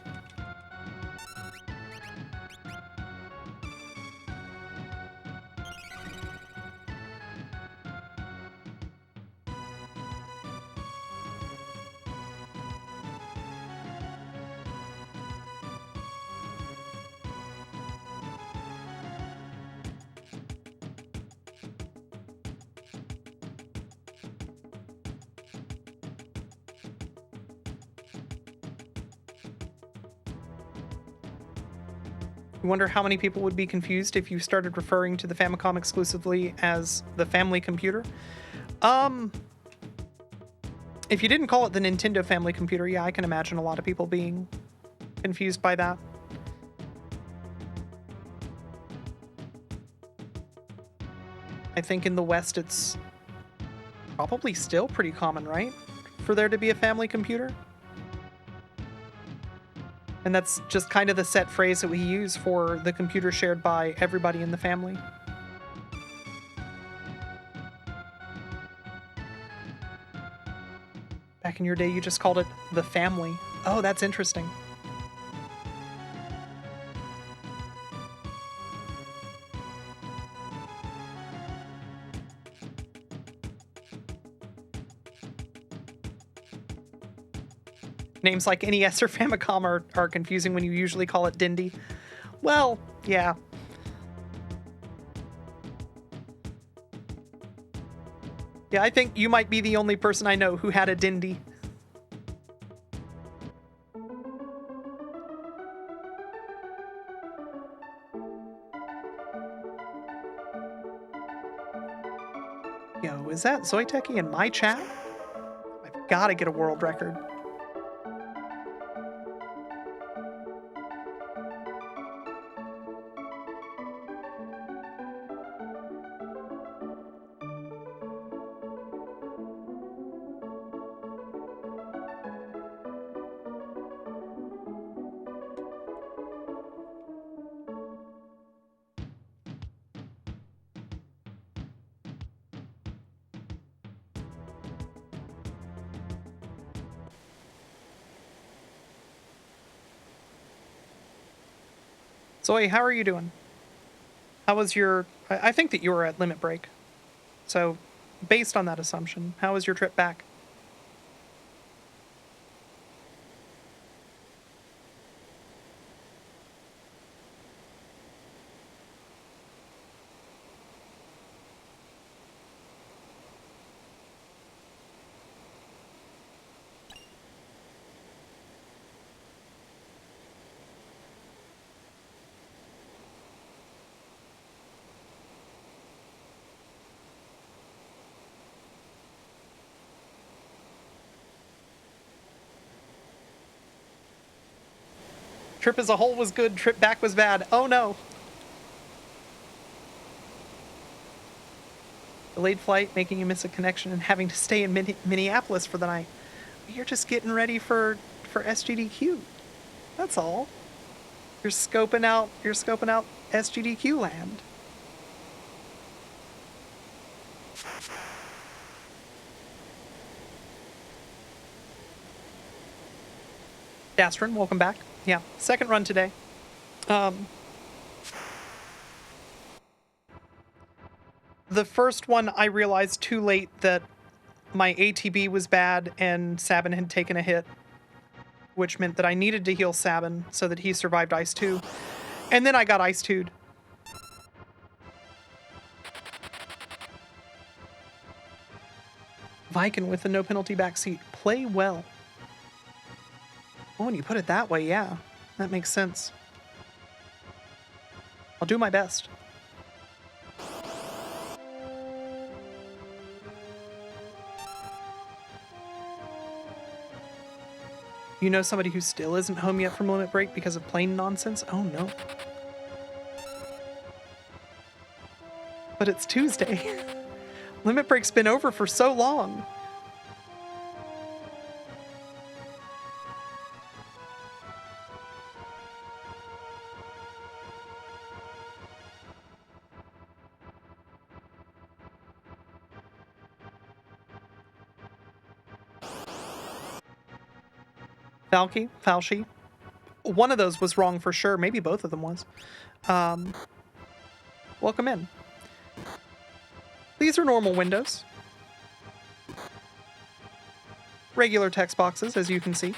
I wonder how many people would be confused if you started referring to the Famicom exclusively as the family computer. If you didn't call it the Nintendo family computer, yeah, I can imagine a lot of people being confused by that. I think in the West it's probably still pretty common, right? For there to be a family computer. And that's just kind of the set phrase that we use for the computer shared by everybody in the family. Back in your day, you just called it the family. Oh, that's interesting. Names like NES or Famicom are confusing when you usually call it Dindy. Well, yeah. Yeah, I think you might be the only person I know who had a Dindy. Yo, is that Zoiteki in my chat? I've got to get a world record. Zoe, how are you doing? How was your... I think that you were at Limit Break. So, based on that assumption, how was your trip back? Trip as a whole was good, trip back was bad. Oh no! Delayed flight, making you miss a connection, and having to stay in Minneapolis for the night. You're just getting ready for SGDQ. That's all. You're scoping out SGDQ land. Dastrin, welcome back. Yeah, second run today. The first one, I realized too late that my ATB was bad and Sabin had taken a hit, which meant that I needed to heal Sabin so that he survived Ice 2. And then I got Ice 2'd. Viking with the no penalty backseat. Play well. Oh, when you put it that way, yeah. That makes sense. I'll do my best. You know somebody who still isn't home yet from Limit Break because of plane nonsense? Oh no. But it's Tuesday. Limit Break's been over for so long. Falchi. One of those was wrong for sure. Maybe both of them was. Welcome in. These are normal windows. Regular text boxes, as you can see.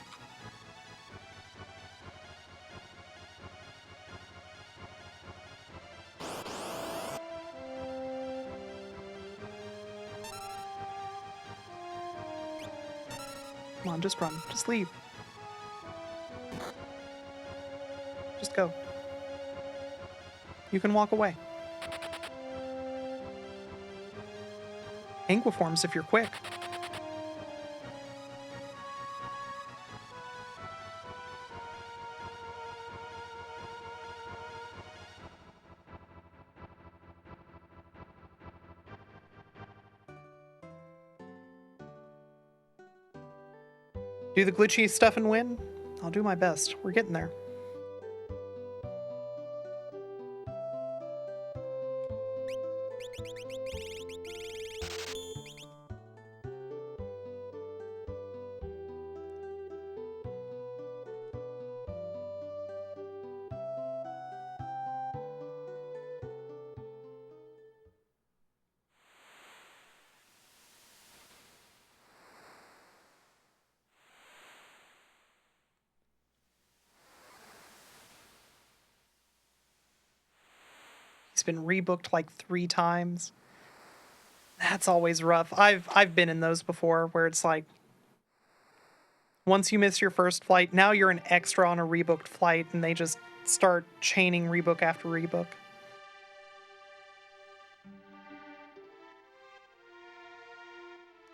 Come on, just run. Just leave. Just go. You can walk away. Anguiforms if you're quick. Do the glitchy stuff and win? I'll do my best. We're getting there. He's been rebooked like 3 times. That's always rough. I've been in those before where it's like once you miss your first flight, now you're an extra on a rebooked flight and they just start chaining rebook after rebook.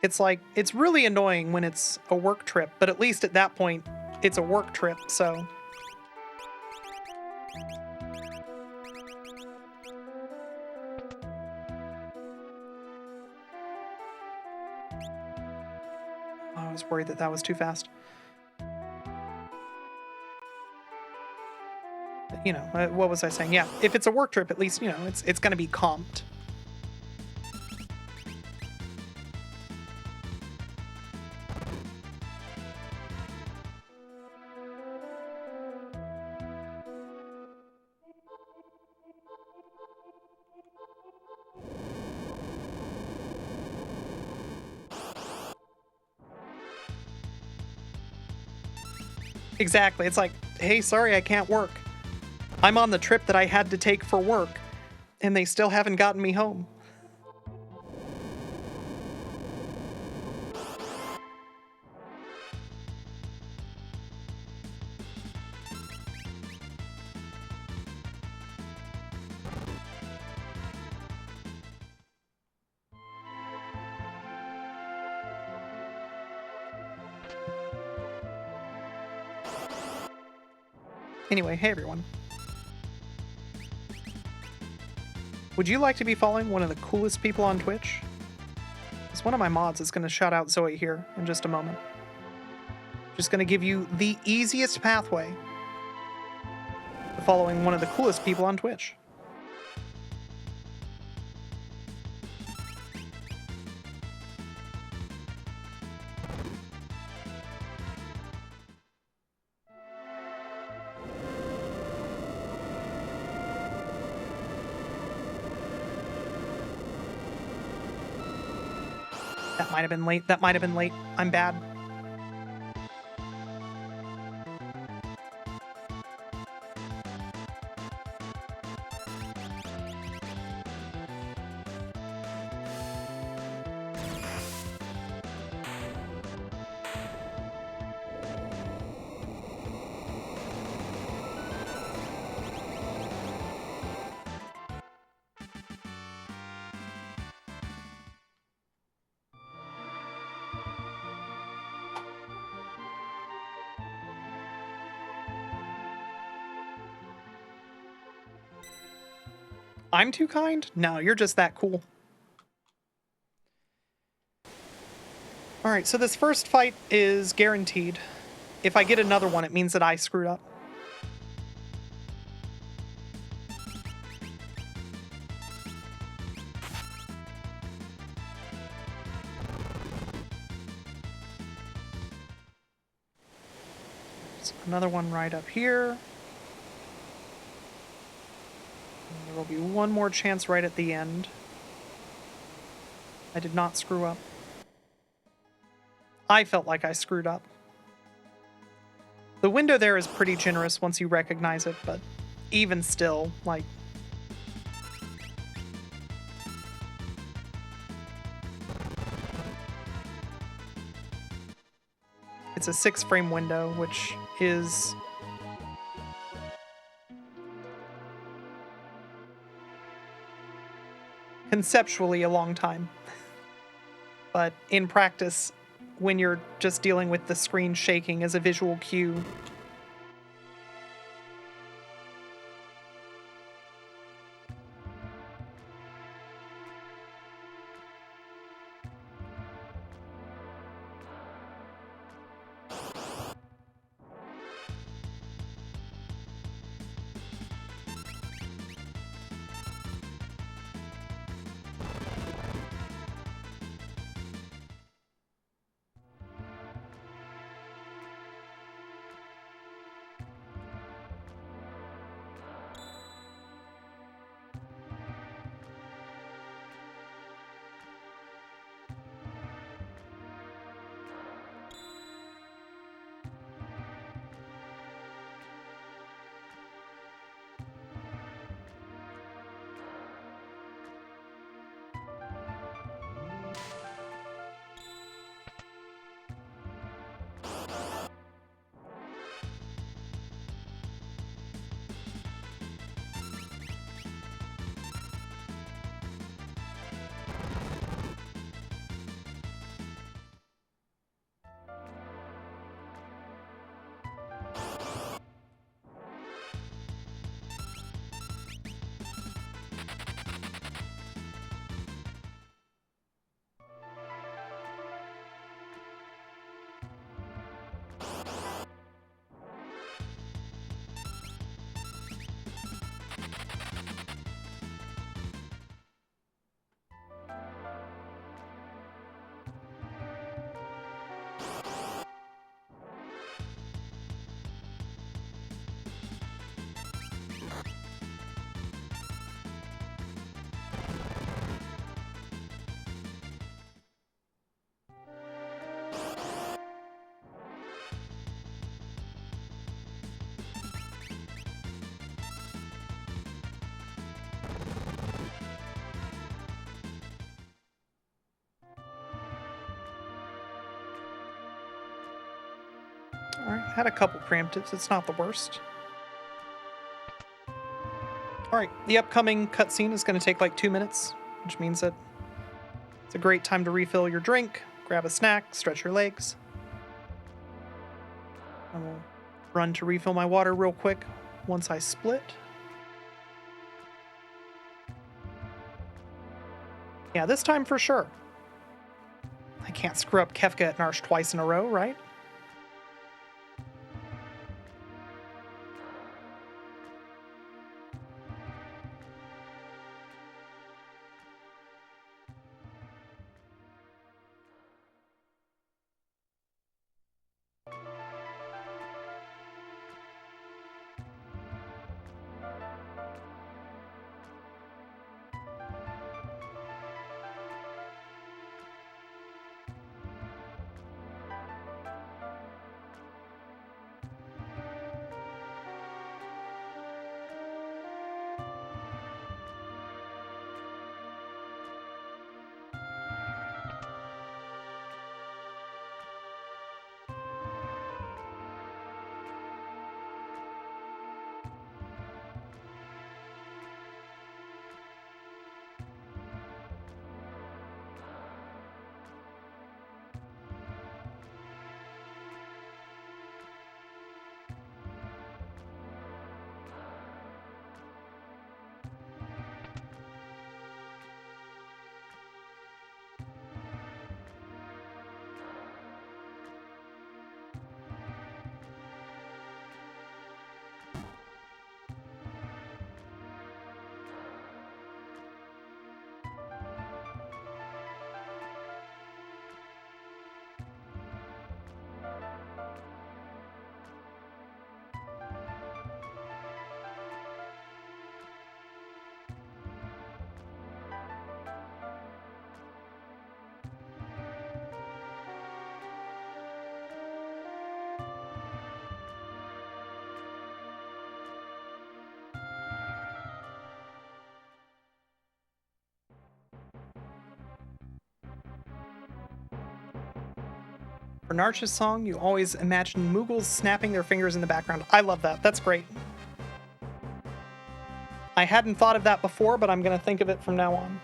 It's like, it's really annoying when it's a work trip, but at least at that point, it's a work trip, so... I was worried that that was too fast. You know, what was I saying? Yeah, if it's a work trip, at least, you know, it's going to be comped. Exactly. It's like, hey, sorry, I can't work. I'm on the trip that I had to take for work, and they still haven't gotten me home. Anyway, hey everyone. Would you like to be following one of the coolest people on Twitch? Because one of my mods is going to shout out Zoe here in just a moment. Just going to give you the easiest pathway to following one of the coolest people on Twitch. That might have been late. That might have been late. I'm bad. I'm too kind? No, you're just that cool. Alright, so this first fight is guaranteed. If I get another one, it means that I screwed up. So another one right up here. There will be one more chance right at the end. I did not screw up. I felt like I screwed up. The window there is pretty generous once you recognize it, but even still, like... It's a 6-frame window, which is... conceptually a long time. But in practice, when you're just dealing with the screen shaking as a visual cue, Had a couple preemptives. It's not the worst. All right, the upcoming cutscene is going to take like 2 minutes, which means that it's a great time to refill your drink, grab a snack, stretch your legs. I will run to refill my water real quick once I split. Yeah, this time for sure. I can't screw up Kefka at Narsh twice in a row, right? For Narsh's song, you always imagine Moogles snapping their fingers in the background. I love that. That's great. I hadn't thought of that before, but I'm going to think of it from now on.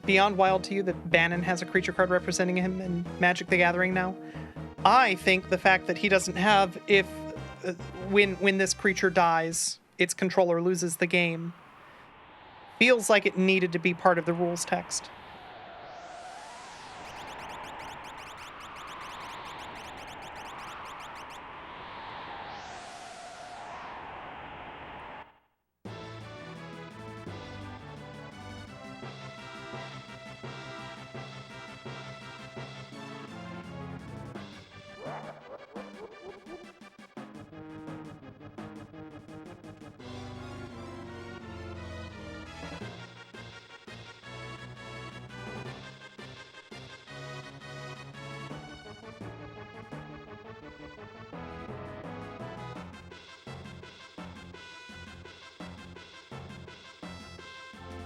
Beyond wild to you that Bannon has a creature card representing him in Magic the Gathering now? I think the fact that he doesn't have when this creature dies, its controller loses the game, feels like it needed to be part of the rules text.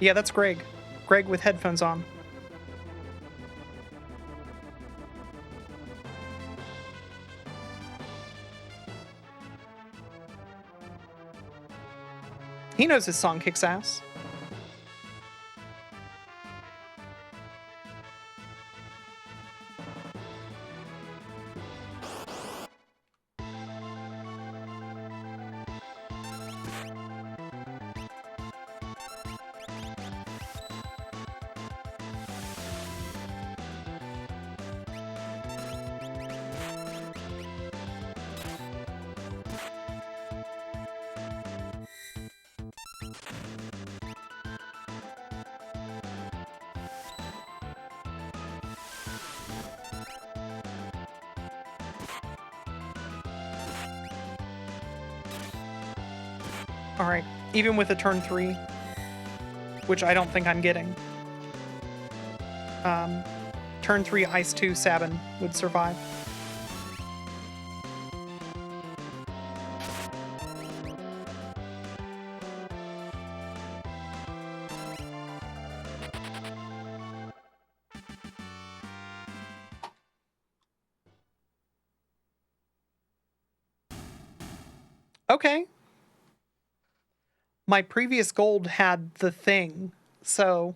Yeah, that's Greg. Greg with headphones on. He knows his song kicks ass. Alright, even with a turn 3, which I don't think I'm getting. Turn 3 Ice 2 Sabin would survive. Okay. My previous gold had the thing, so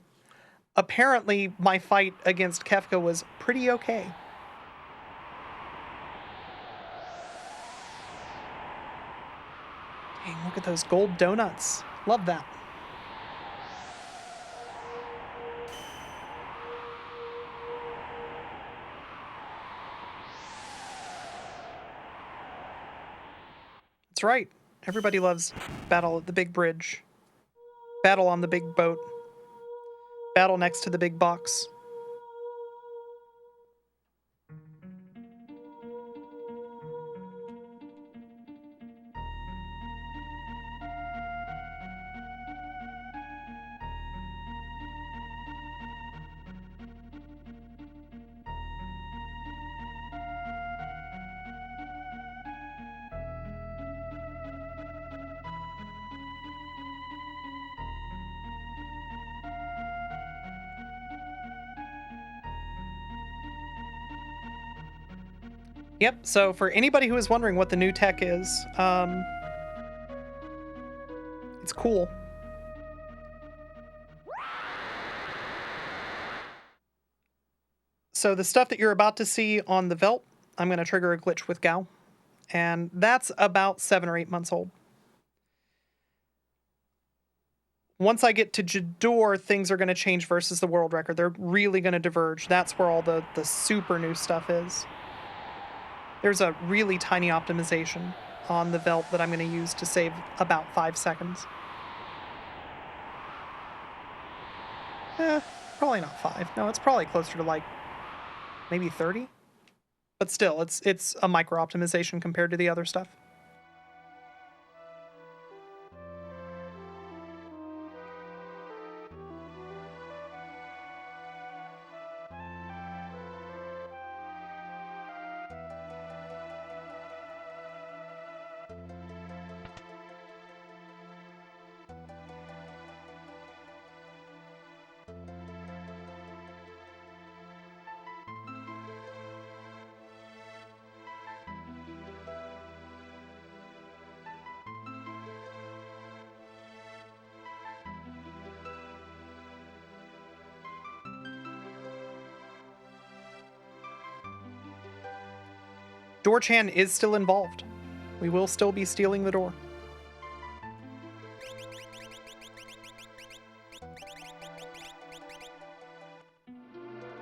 apparently my fight against Kefka was pretty okay. Dang, look at those gold donuts. Love that. That's right. Everybody loves battle at the big bridge. Battle on the big boat. Battle next to the big box. Yep, so for anybody who is wondering what the new tech is, it's cool. So the stuff that you're about to see on the Velt, I'm going to trigger a glitch with Gao, and that's about 7 or 8 months old. Once I get to Jador, things are going to change versus the world record. They're really going to diverge. That's where all the super new stuff is. There's a really tiny optimization on the Velt that I'm going to use to save about 5 seconds. Probably not 5. No, it's probably closer to like maybe 30. But still, it's a micro optimization compared to the other stuff. Door-chan is still involved. We will still be stealing the door.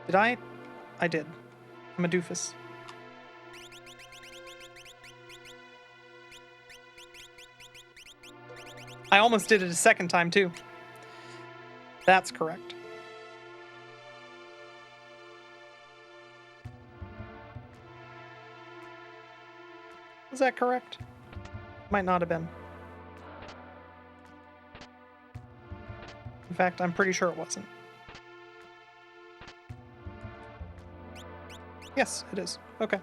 Did I? I did. I'm a doofus. I almost did it a second time, too. That's correct. Was that correct? Might not have been. In fact, I'm pretty sure it wasn't. Yes, it is. Okay.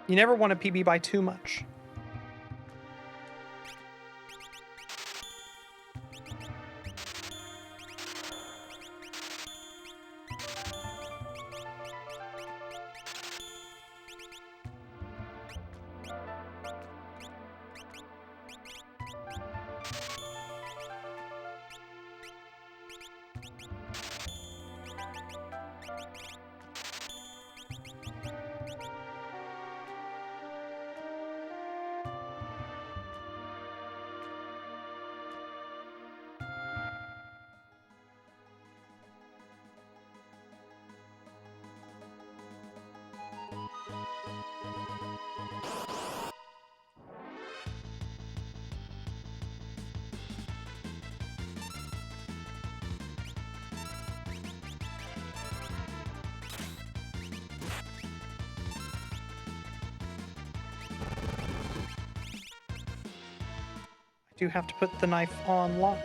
You never want to PB by too much. Do have to put the knife on lock.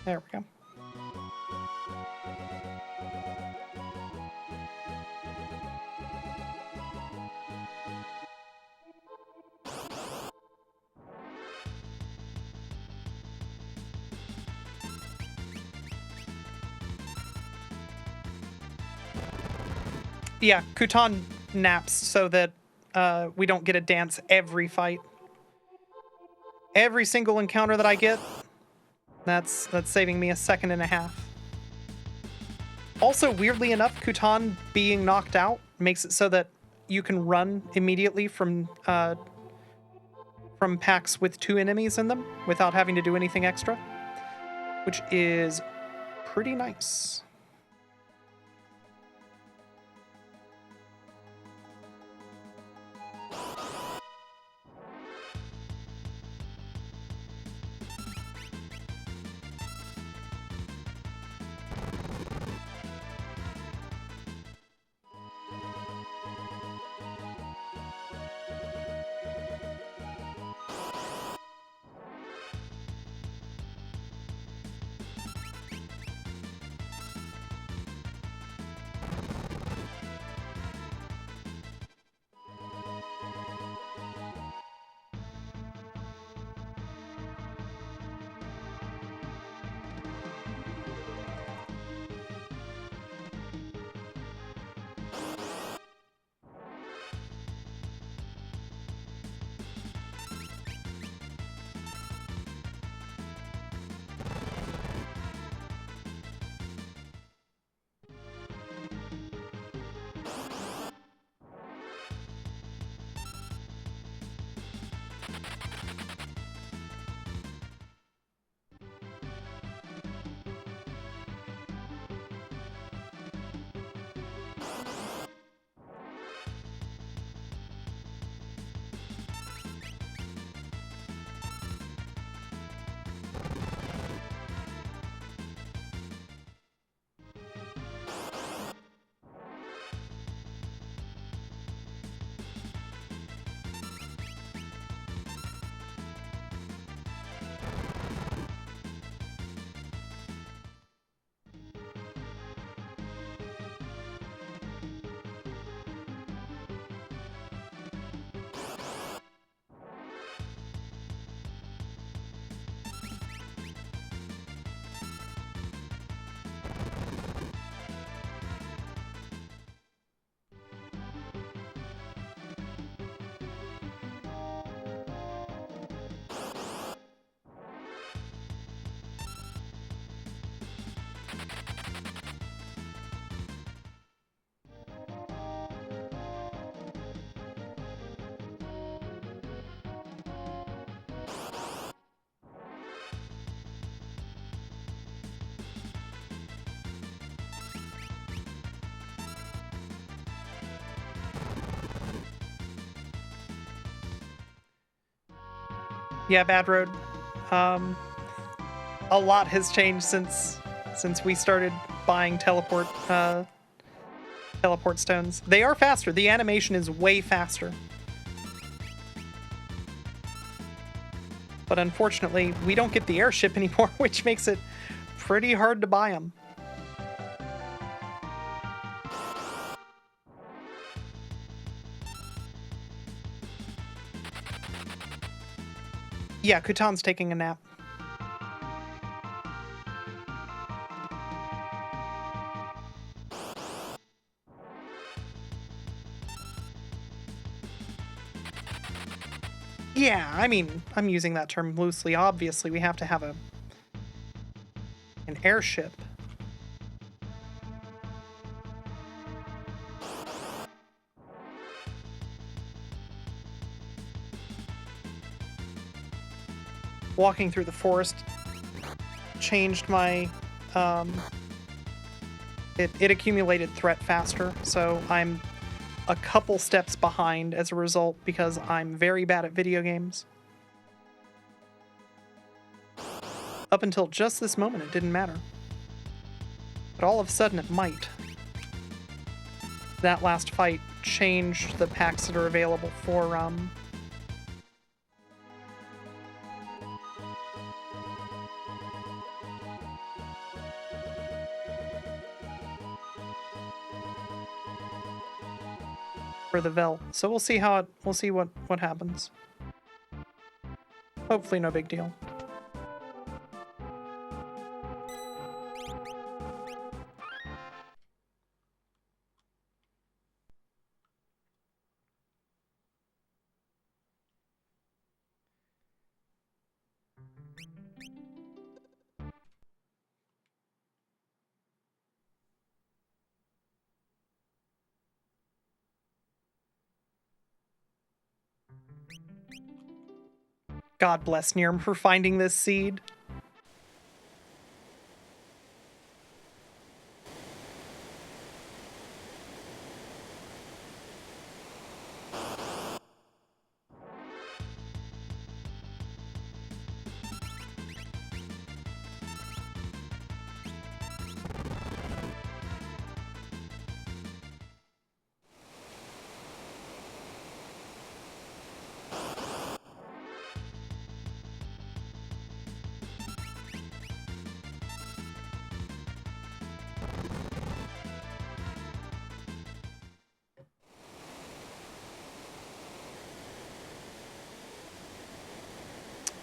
There we go. Yeah, Kutan naps so that we don't get a dance every fight. Every single encounter that I get, that's saving me a second and a half. Also, weirdly enough, Kutan being knocked out makes it so that you can run immediately from packs with 2 enemies in them without having to do anything extra, which is pretty nice. Yeah, Bad Road. A lot has changed since we started buying teleport stones. They are faster. The animation is way faster. But unfortunately, we don't get the airship anymore, which makes it pretty hard to buy them. Yeah, Kutan's taking a nap. Yeah, I mean, I'm using that term loosely. Obviously, we have to have an airship. Walking through the forest changed my it accumulated threat faster, so I'm a couple steps behind as a result because I'm very bad at video games. Up until just this moment, it didn't matter. But all of a sudden, it might. That last fight changed the packs that are available for, for the Vel. So we'll see we'll see what happens. Hopefully no big deal. God bless Nirm for finding this seed.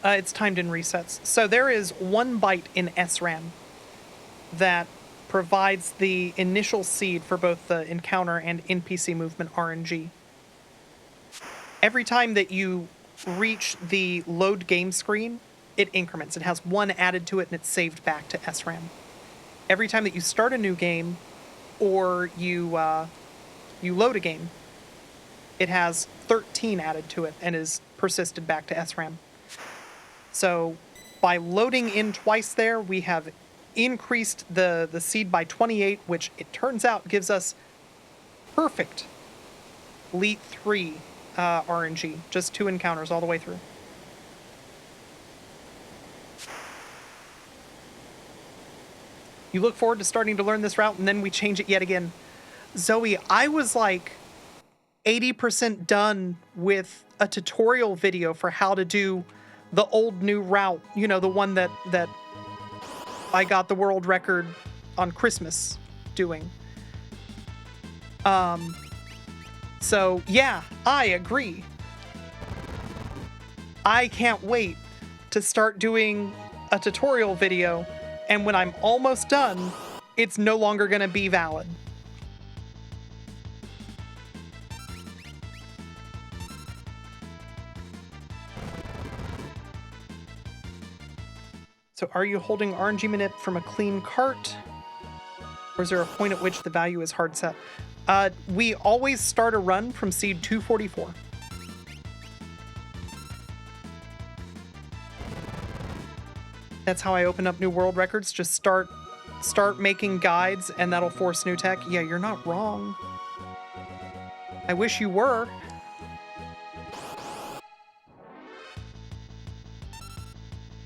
It's timed in resets. So there is one byte in SRAM that provides the initial seed for both the encounter and NPC movement RNG. Every time that you reach the load game screen, it increments. It has one added to it and it's saved back to SRAM. Every time that you start a new game or you load a game, it has 13 added to it and is persisted back to SRAM. So by loading in twice there, we have increased the seed by 28, which it turns out gives us perfect Elite 3 RNG. Just 2 encounters all the way through. You look forward to starting to learn this route, and then we change it yet again. Zoe, I was like 80% done with a tutorial video for how to do the old new route, you know, the one that I got the world record on Christmas doing. So yeah, I agree. I can't wait to start doing a tutorial video, and when I'm almost done, it's no longer gonna be valid. So are you holding RNG manip from a clean cart? Or is there a point at which the value is hard set? We always start a run from seed 244. That's how I open up new world records. Just start making guides and that'll force new tech. Yeah, you're not wrong. I wish you were.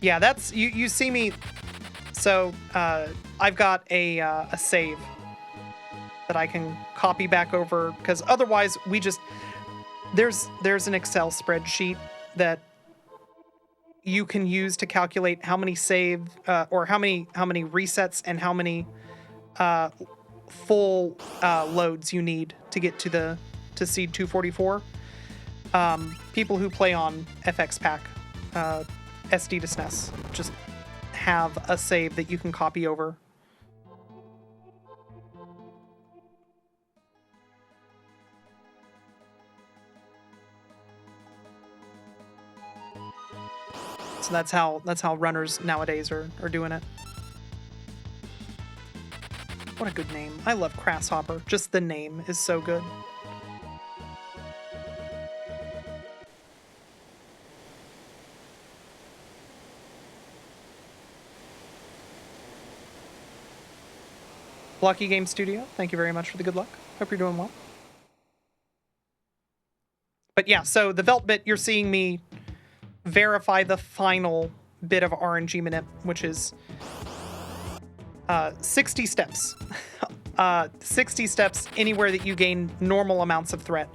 Yeah, that's you see me. So I've got a save that I can copy back over, because otherwise we just there's an Excel spreadsheet that you can use to calculate how many save or how many resets and how many full loads you need to get to seed 244. People who play on FX Pack, SD to SNES, just have a save that you can copy over. So that's how runners nowadays are doing it. What a good name. I love Grasshopper. Just the name is so good. Lucky Game Studio, thank you very much for the good luck. Hope you're doing well. But yeah, so the Velt bit, you're seeing me verify the final bit of RNG manip, which is 60 steps. 60 steps anywhere that you gain normal amounts of threat.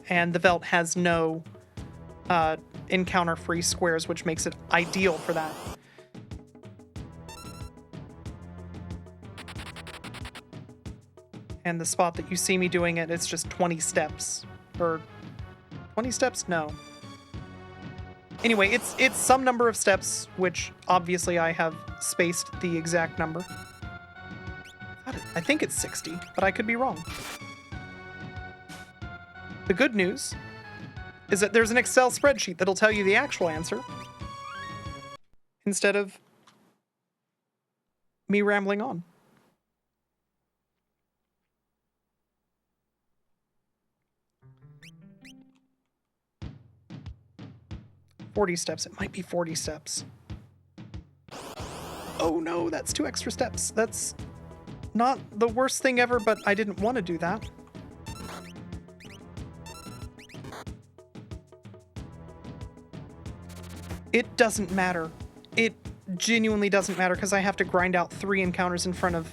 And the Velt has no encounter-free squares, which makes it ideal for that. And the spot that you see me doing it, it's just 20 steps. Or 20 steps? No. Anyway, it's some number of steps, which obviously I have spaced the exact number. I think it's 60, but I could be wrong. The good news is that there's an Excel spreadsheet that'll tell you the actual answer instead of me rambling on. $40 steps. It might be 40 steps. Oh no, that's 2 extra steps. That's not the worst thing ever, but I didn't want to do that. It doesn't matter. It genuinely doesn't matter because I have to grind out 3 encounters in front of...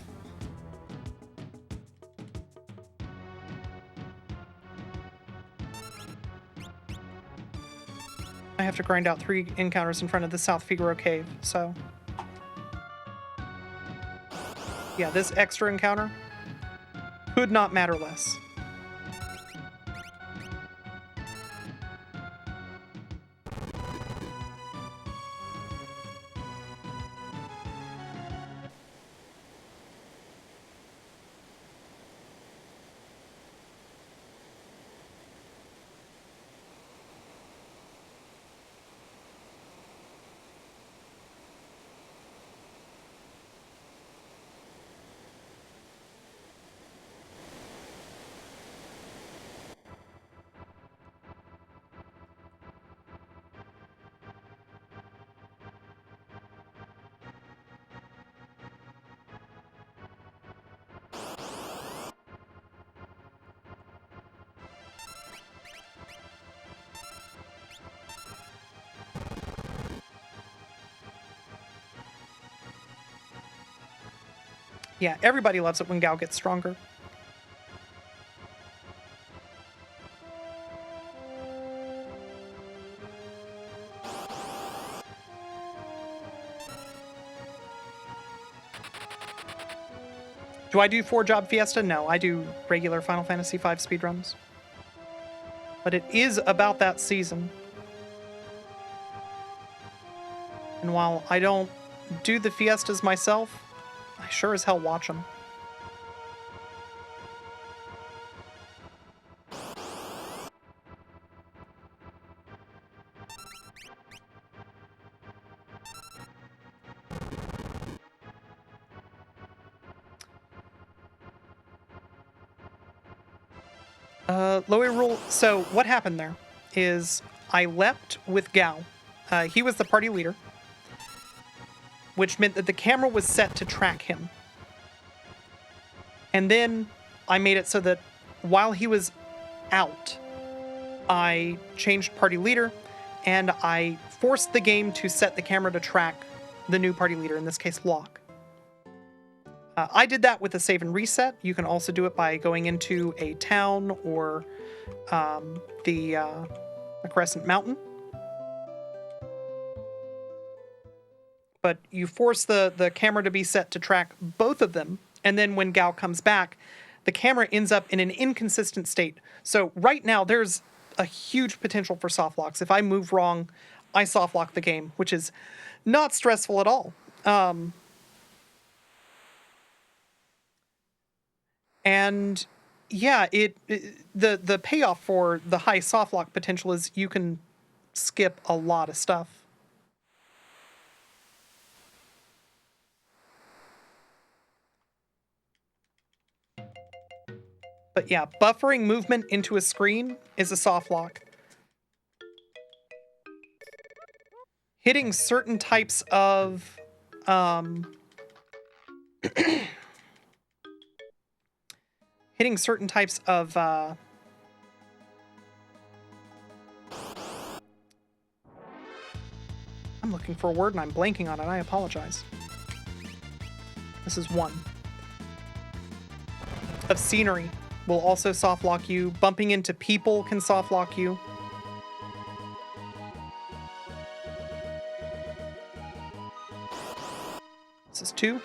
I have to grind out 3 encounters in front of the South Figaro Cave, so... Yeah, this extra encounter could not matter less. Yeah, everybody loves it when Gao gets stronger. Do I do 4-job Fiesta? No, I do regular Final Fantasy V speedruns. But it is about that season. And while I don't do the Fiestas myself, I sure as hell watch them. Lowy rule. So what happened there is I leapt with Gao. He was the party leader, which meant that the camera was set to track him. And then I made it so that while he was out, I changed party leader, and I forced the game to set the camera to track the new party leader, in this case, Locke. I did that with a save and reset. You can also do it by going into a town or the Crescent Mountain. But you force the camera to be set to track both of them, and then when Gao comes back, the camera ends up in an inconsistent state. So right now, there's a huge potential for soft locks. If I move wrong, I soft lock the game, which is not stressful at all. And yeah, the payoff for the high soft lock potential is you can skip a lot of stuff. But yeah, buffering movement into a screen is a soft lock. Hitting certain types of looking for a word and I'm blanking on it. I apologize. This is one. Of scenery will also soft lock you. Bumping into people can soft lock you. This is two.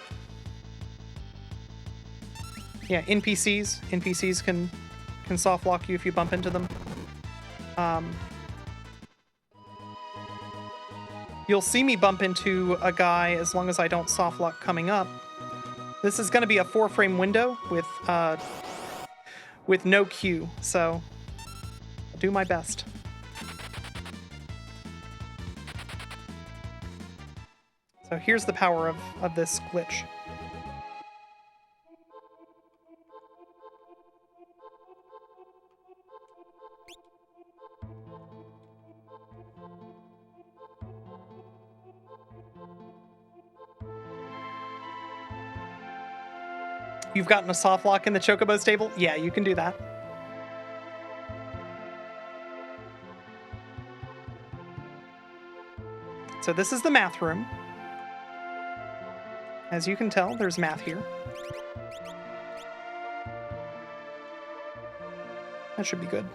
Yeah, NPCs. NPCs can soft lock you if you bump into them. You'll see me bump into a guy as long as I don't soft lock coming up. This is going to be a 4-frame window with no queue, so I'll do my best. So here's the power of this glitch. You've gotten a soft lock in the Chocobo stable? Yeah, you can do that. So this is the math room. As you can tell, there's math here. That should be good.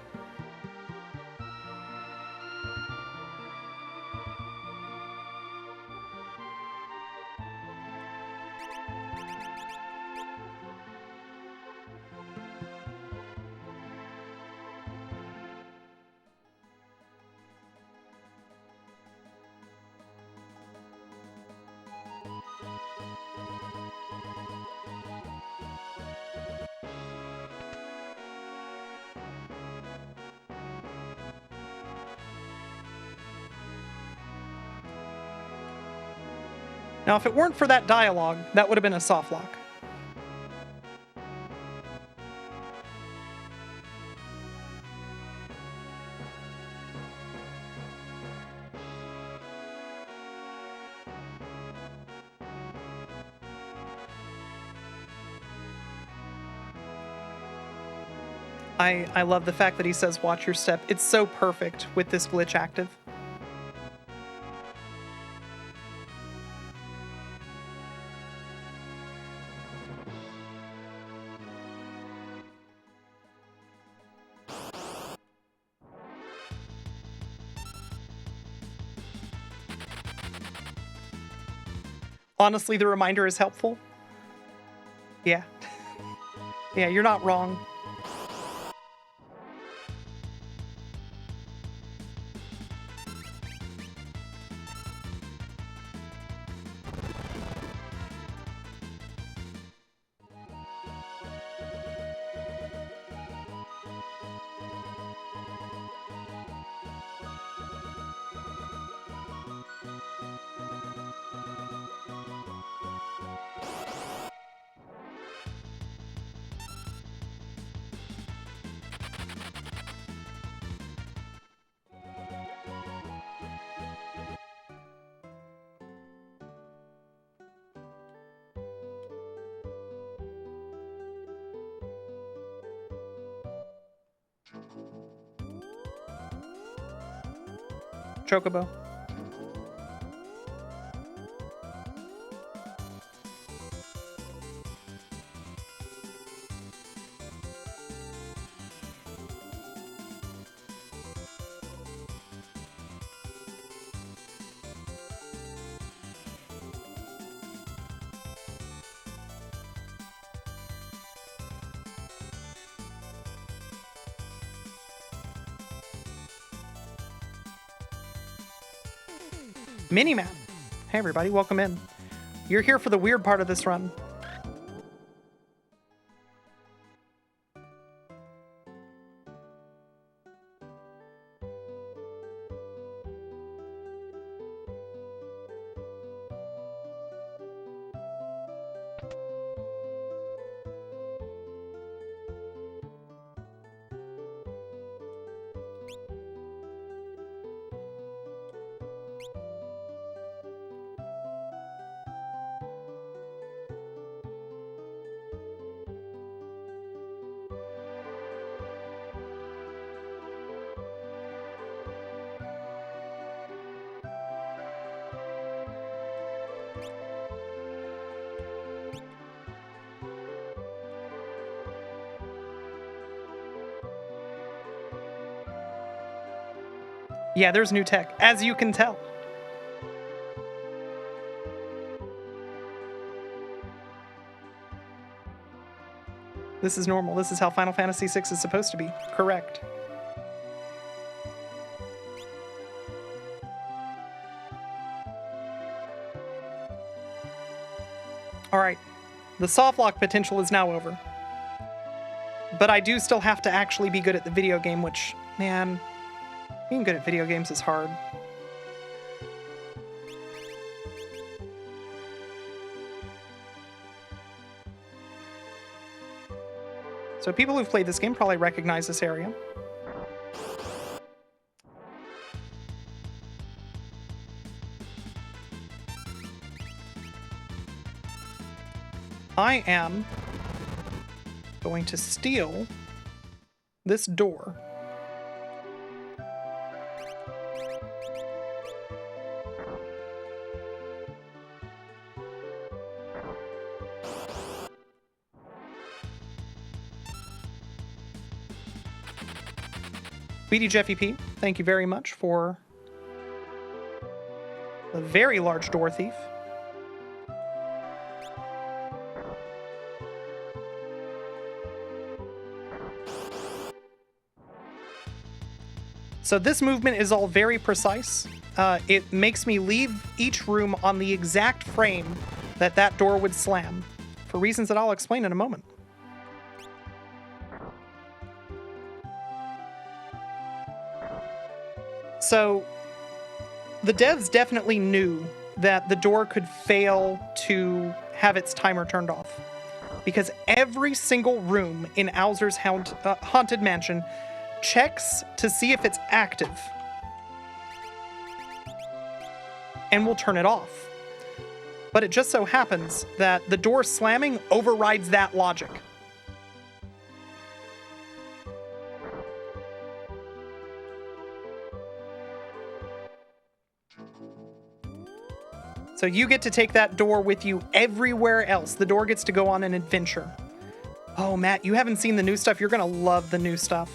Now, if it weren't for that dialogue, that would have been a soft lock. I love the fact that he says, watch your step. It's so perfect with this glitch active. Honestly, the reminder is helpful. Yeah. Yeah, you're not wrong. Chocobo. Minimap. Hey everybody, welcome in. You're here for the weird part of this run. Yeah, there's new tech, as you can tell. This is normal. This is how Final Fantasy VI is supposed to be. Correct. Alright. The softlock potential is now over. But I do still have to actually be good at the video game, which, man, being good at video games is hard. So people who've played this game probably recognize this area. I am going to steal this door. Speedy Jeffy P, thank you very much for the very large door thief. So this movement is all very precise. It makes me leave each room on the exact frame that that door would slam, for reasons that I'll explain in a moment. So the devs definitely knew that the door could fail to have its timer turned off, because every single room in Owzer's Haunted Mansion checks to see if it's active and will turn it off. But it just so happens that the door slamming overrides that logic. So you get to take that door with you everywhere else. The door gets to go on an adventure. Oh, Matt, you haven't seen the new stuff. You're gonna love the new stuff.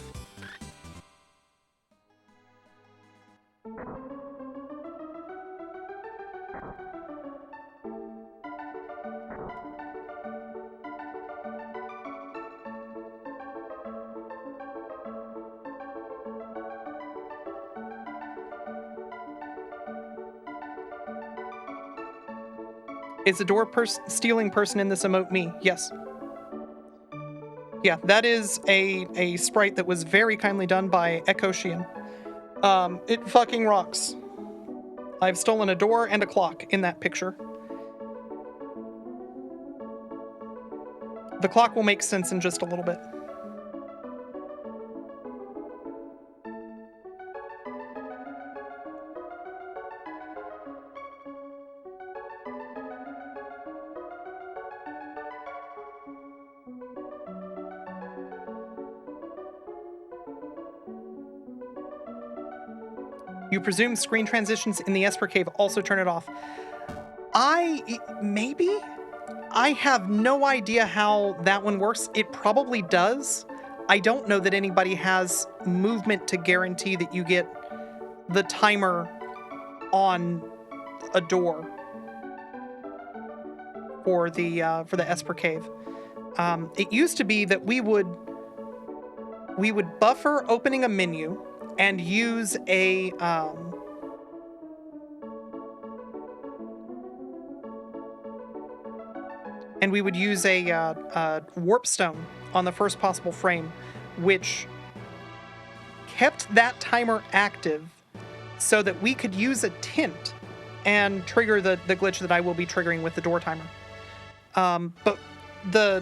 Is the door stealing person in this emote me? Yes. Yeah, that is a sprite that was very kindly done by Ekoshian. It fucking rocks. I've stolen a door and a clock in that picture. The clock will make sense in just a little bit. You presume screen transitions in the Esper Cave also turn it off. Maybe? I have no idea how that one works. It probably does. I don't know that anybody has movement to guarantee that you get the timer on a door for the Esper Cave. It used to be that we would buffer opening a menu and use a warp stone on the first possible frame, which kept that timer active so that we could use a tint and trigger the glitch that I will be triggering with the door timer. But the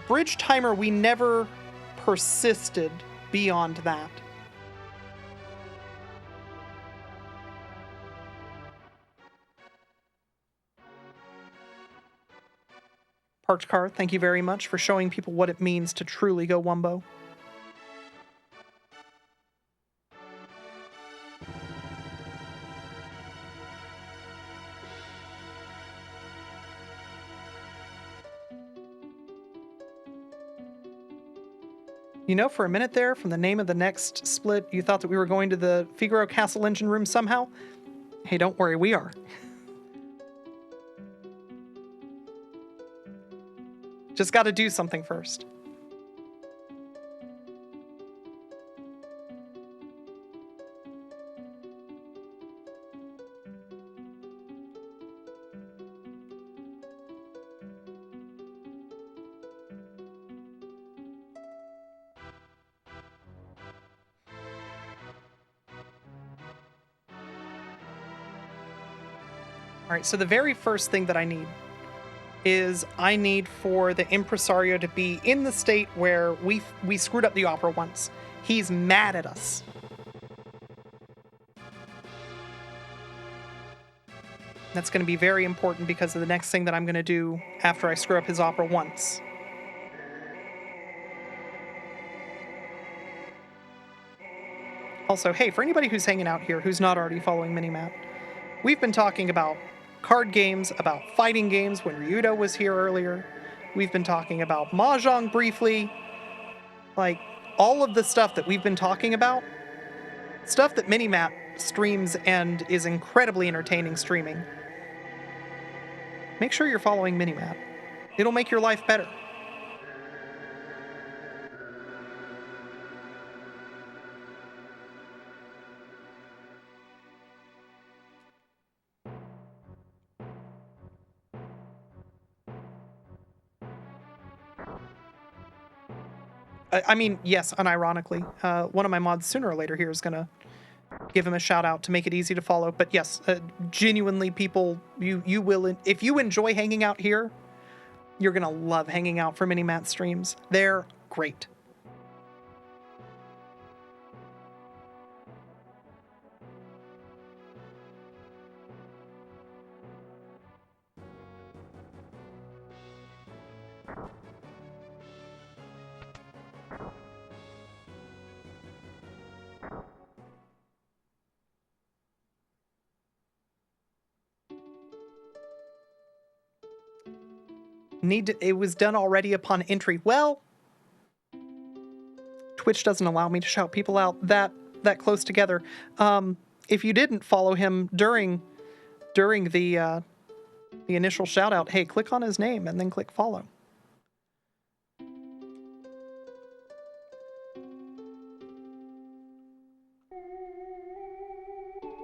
bridge timer, we never persisted beyond that. Parked Car, thank you very much for showing people what it means to truly go Wumbo. You know, for a minute there, from the name of the next split, you thought that we were going to the Figaro Castle engine room somehow? Hey, don't worry, we are. Just gotta do something first. All right, so the very first thing that I need is I need for the impresario to be in the state where we screwed up the opera once. He's mad at us. That's going to be very important because of the next thing that I'm going to do after I screw up his opera once. Also, hey, for anybody who's hanging out here who's not already following Minimap, we've been talking about card games, about fighting games when Ryudo was here earlier. We've been talking about Mahjong briefly. Like, all of the stuff that we've been talking about, stuff that Minimap streams and is incredibly entertaining streaming. Make sure you're following Minimap. It'll make your life better. I mean, yes, unironically. One of my mods sooner or later here is going to give him a shout out to make it easy to follow. But yes, genuinely, people, you will, if you enjoy hanging out here, you're going to love hanging out for Minimat streams. They're great. It was done already upon entry. Well, Twitch doesn't allow me to shout people out that close together. If you didn't follow him during the initial shout out, hey, click on his name and then click follow.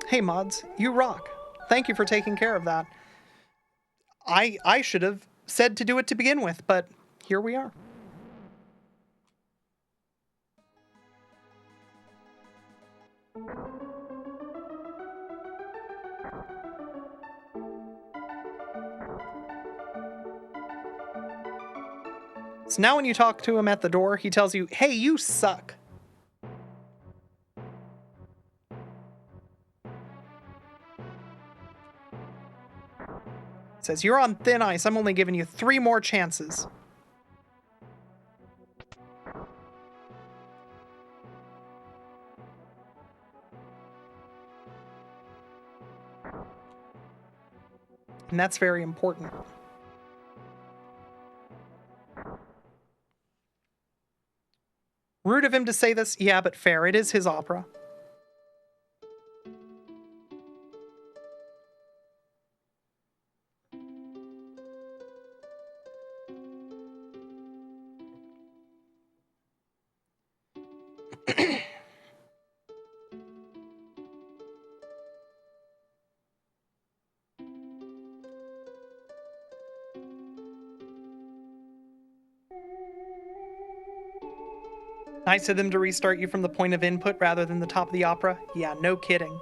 Hey mods, you rock. Thank you for taking care of that. I should have said to do it to begin with, but here we are. So now when you talk to him at the door, he tells you, hey, you suck. Says, you're on thin ice. I'm only giving you 3 more chances. And that's very important. Rude of him to say this, yeah, but fair. It is his opera. Nice of them to restart you from the point of input rather than the top of the opera. Yeah, no kidding.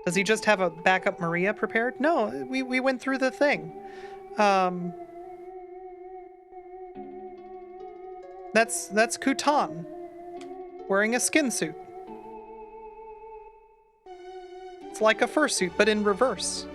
Does he just have a backup Maria prepared? No, we went through the thing. That's Kutan wearing a skin suit. It's like a fursuit, but in reverse.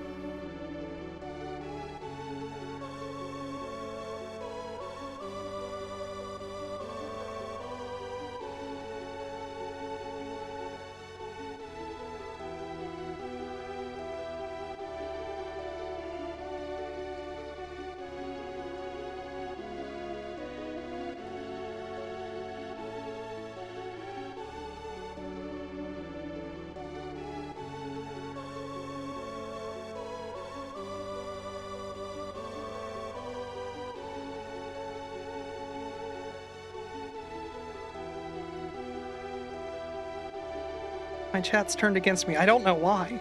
My chat's turned against me. I don't know why.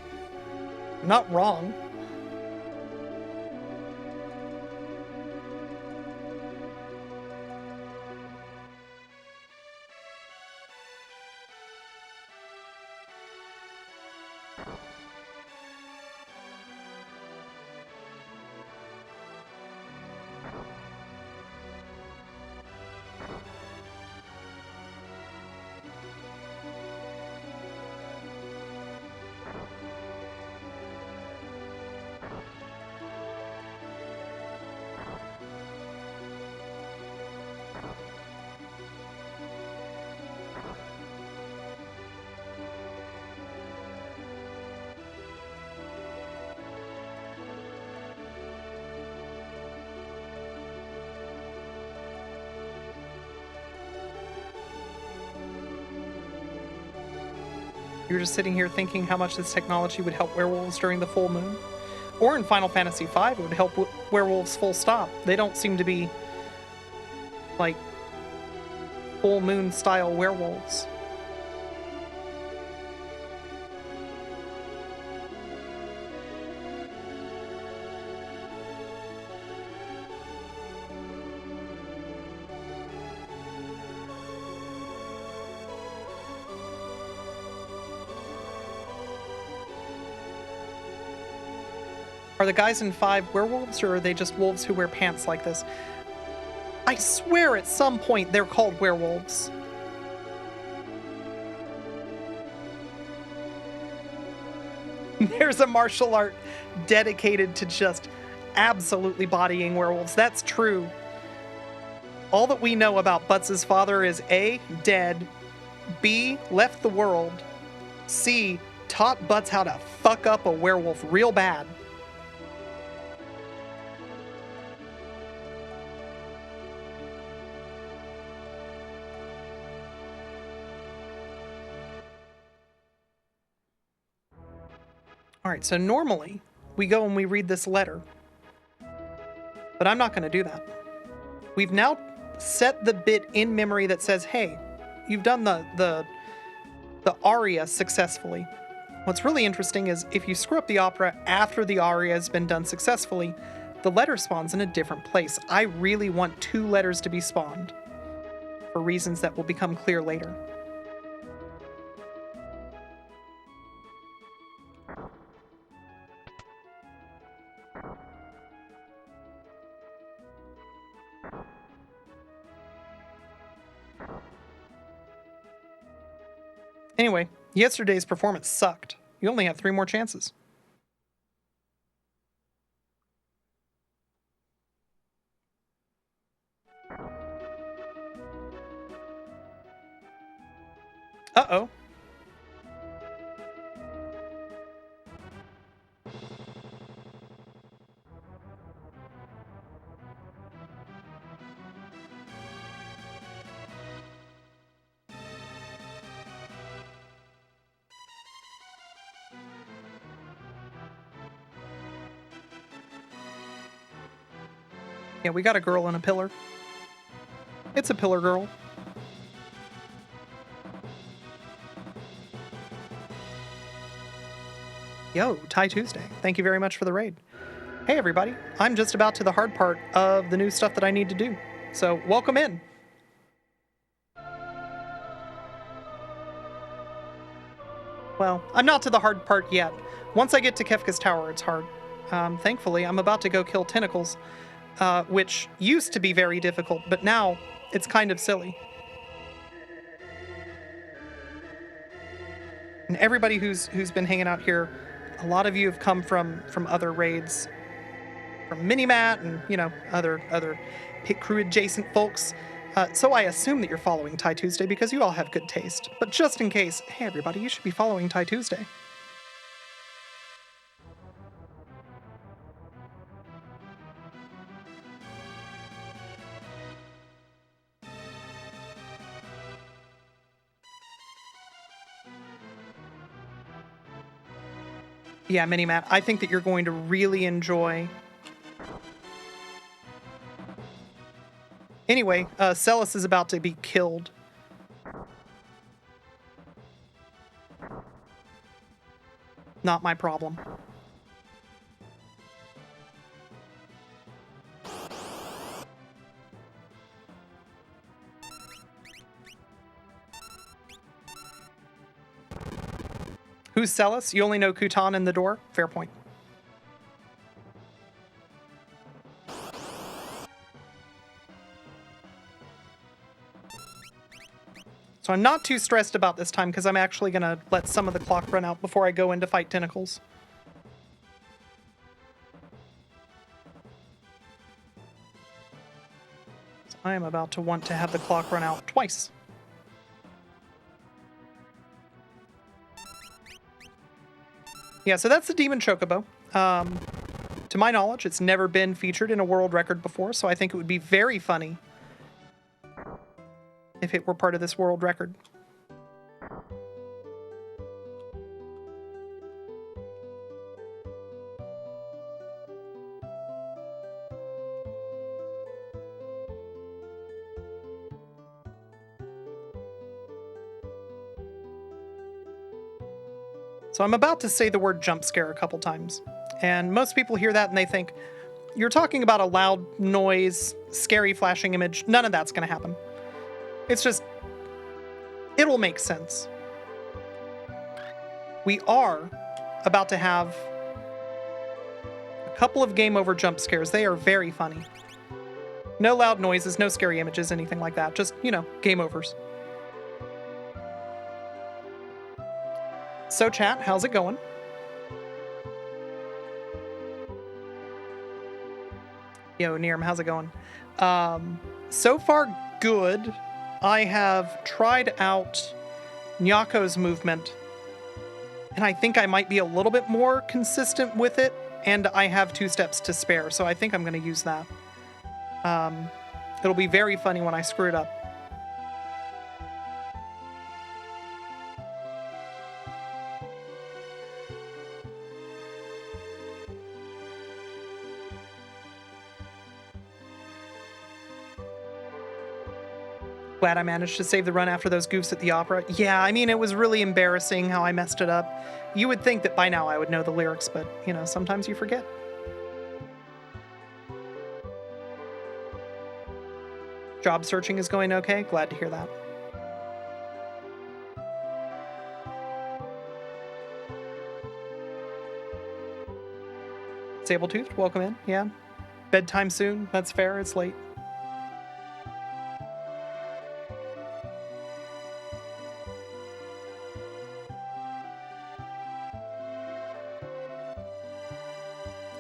I'm not wrong. You're just sitting here thinking how much this technology would help werewolves during the full moon. Or in Final Fantasy V, it would help werewolves full stop. They don't seem to be, like, full moon style werewolves. Are the guys in 5 werewolves, or are they just wolves who wear pants like this? I swear at some point they're called werewolves. There's a martial art dedicated to just absolutely bodying werewolves. That's true. All that we know about Butts' father is A, dead, B, left the world, C, taught Butts how to fuck up a werewolf real bad. All right, so normally we go and we read this letter, but I'm not going to do that. We've now set the bit in memory that says, hey, you've done the aria successfully. What's really interesting is if you screw up the opera after the aria has been done successfully, the letter spawns in a different place. I really want 2 letters to be spawned for reasons that will become clear later. Anyway, yesterday's performance sucked. You only have 3 more chances. Uh-oh. Yeah, we got a girl in a pillar. It's a pillar girl. Yo, Ty Tuesday. Thank you very much for the raid. Hey everybody, I'm just about to the hard part of the new stuff that I need to do. So, welcome in. Well, I'm not to the hard part yet. Once I get to Kefka's Tower, it's hard. Thankfully, I'm about to go kill tentacles, which used to be very difficult, but now it's kind of silly. And everybody who's been hanging out here, a lot of you have come from other raids, from Minimat and, you know, other Pit Crew adjacent folks. So I assume that you're following Ty Tuesday because you all have good taste. But just in case, hey everybody, you should be following Ty Tuesday. Yeah, Minimat, I think that you're going to really enjoy. Anyway, Celis is about to be killed. Not my problem. Who's Celis? You only know Kutan and the door? Fair point. So I'm not too stressed about this time because I'm actually going to let some of the clock run out before I go in to fight tentacles. So I am about to want to have the clock run out twice. Yeah, so that's the Demon Chocobo. To my knowledge, it's never been featured in a world record before, so I think it would be very funny if it were part of this world record. So I'm about to say the word jump scare a couple times, and most people hear that and they think, you're talking about a loud noise, scary flashing image. None of that's going to happen. It's just, it'll make sense. We are about to have a couple of game over jump scares. They are very funny. No loud noises, no scary images, anything like that. Just, you know, game overs. So chat, how's it going? Yo, Nirm, how's it going? So far, good. I have tried out Nyako's movement, and I think I might be a little bit more consistent with it, and I have 2 steps to spare, so I think I'm going to use that. It'll be very funny when I screw it up. Glad I managed to save the run after those goofs at the opera. Yeah, I mean, it was really embarrassing how I messed it up. You would think that by now I would know the lyrics, but, you know, sometimes you forget. Job searching is going okay. Glad to hear that. Sabletoothed, welcome in. Yeah. Bedtime soon. That's fair. It's late.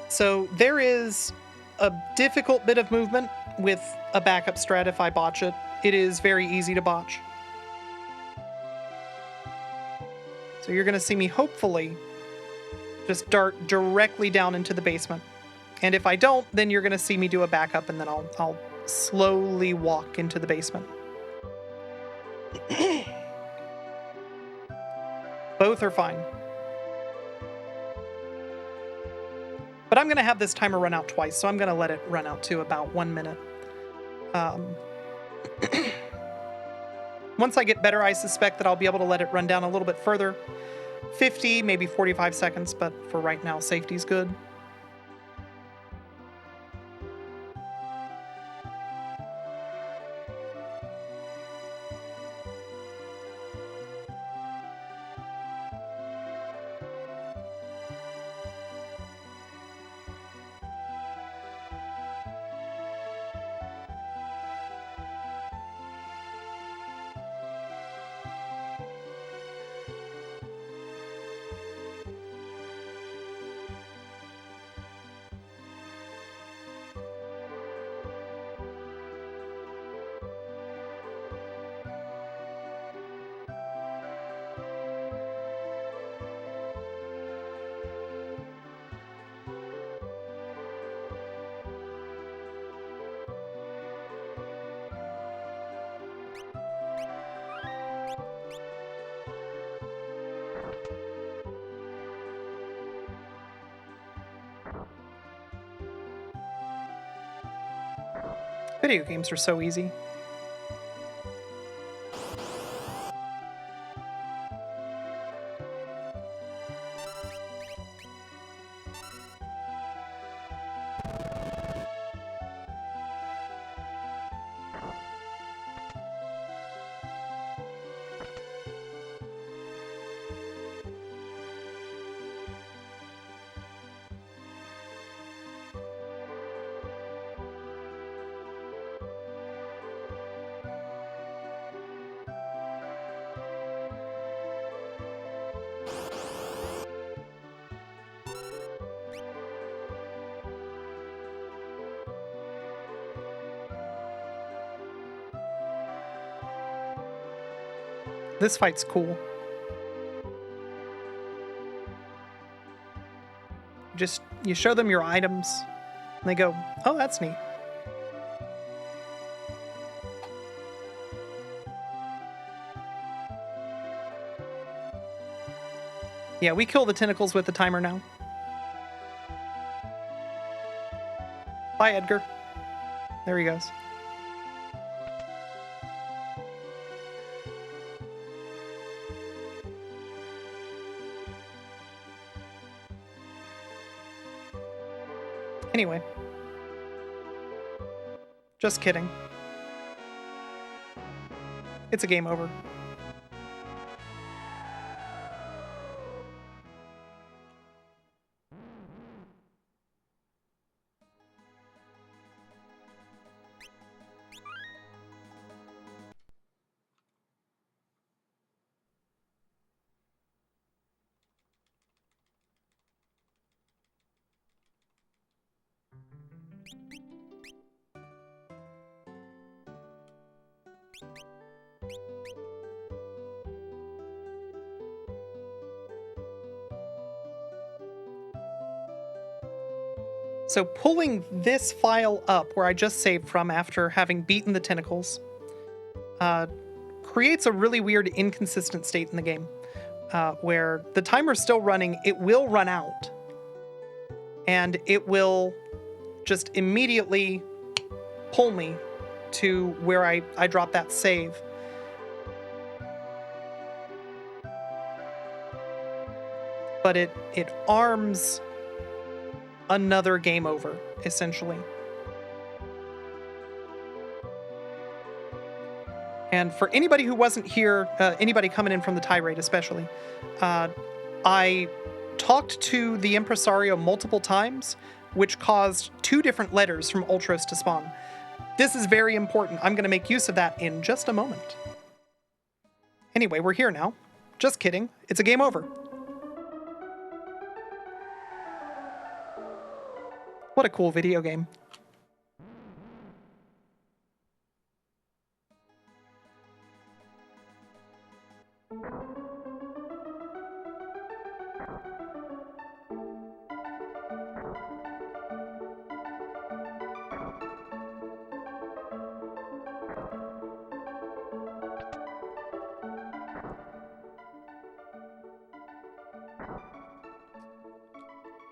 So there is a difficult bit of movement with a backup strat if I botch it. It is very easy to botch. So you're going to see me hopefully just dart directly down into the basement. And if I don't, then you're going to see me do a backup and then I'll slowly walk into the basement. Both are fine. But I'm going to have this timer run out twice, so I'm going to let it run out to about 1 minute. Once I get better, I suspect that I'll be able to let it run down a little bit further. 50, maybe 45 seconds, but for right now, safety's good. Video games are so easy. This fight's cool. Just, you show them your items, and they go, oh, that's neat. Yeah, we kill the tentacles with the timer now. Bye, Edgar. There he goes. Anyway. Just kidding. It's a game over. So pulling this file up where I just saved from after having beaten the tentacles creates a really weird inconsistent state in the game where the timer's still running, it will run out, and it will just immediately pull me to where I drop that save. But it arms another game over, essentially. And for anybody who wasn't here, anybody coming in from the tirade especially, I talked to the impresario multiple times, which caused 2 different letters from Ultros to spawn. This is very important. I'm going to make use of that in just a moment. Anyway, we're here now. Just kidding. It's a game over. What a cool video game.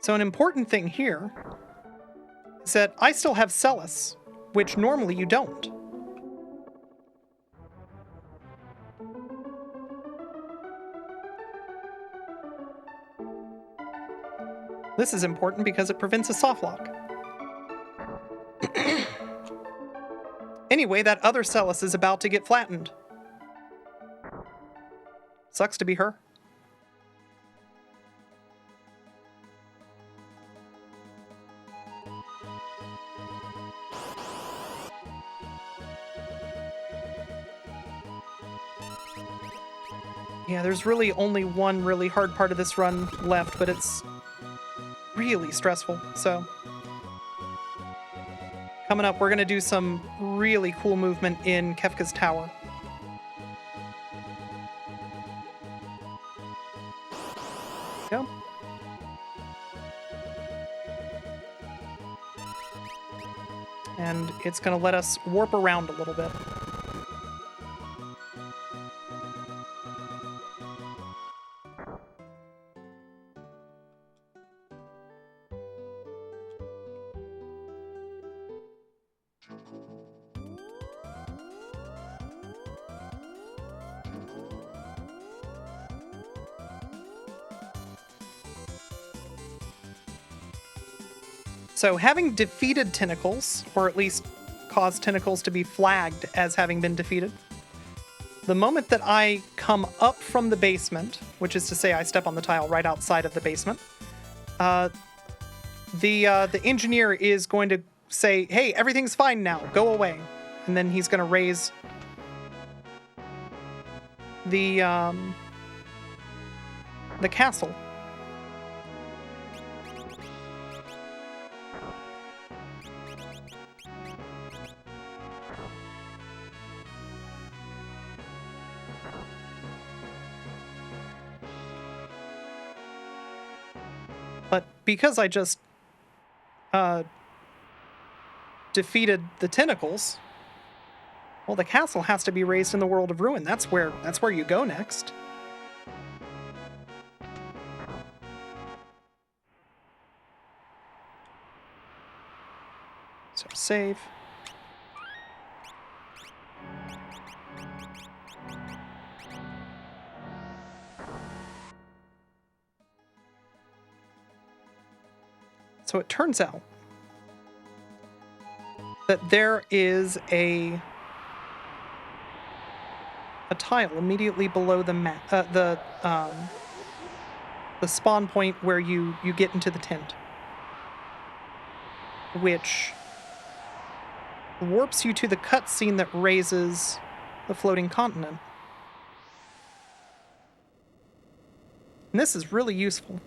So an important thing here is that I still have Celis, which normally you don't. This is important because it prevents a softlock. Anyway, that other Celis is about to get flattened. Sucks to be her. Yeah, there's really only one really hard part of this run left, but it's really stressful, so. Coming up, we're going to do some really cool movement in Kefka's Tower. Go. And it's going to let us warp around a little bit. So having defeated tentacles, or at least caused tentacles to be flagged as having been defeated, the moment that I come up from the basement, which is to say I step on the tile right outside of the basement, the engineer is going to say, hey, everything's fine now, go away. And then he's going to raise the castle. But because I just defeated the tentacles, well, the castle has to be raised in the world of ruin. That's where you go next. So save. So it turns out that there is a tile immediately below the spawn point where you get into the tent, which warps you to the cutscene that raises the floating continent. And this is really useful,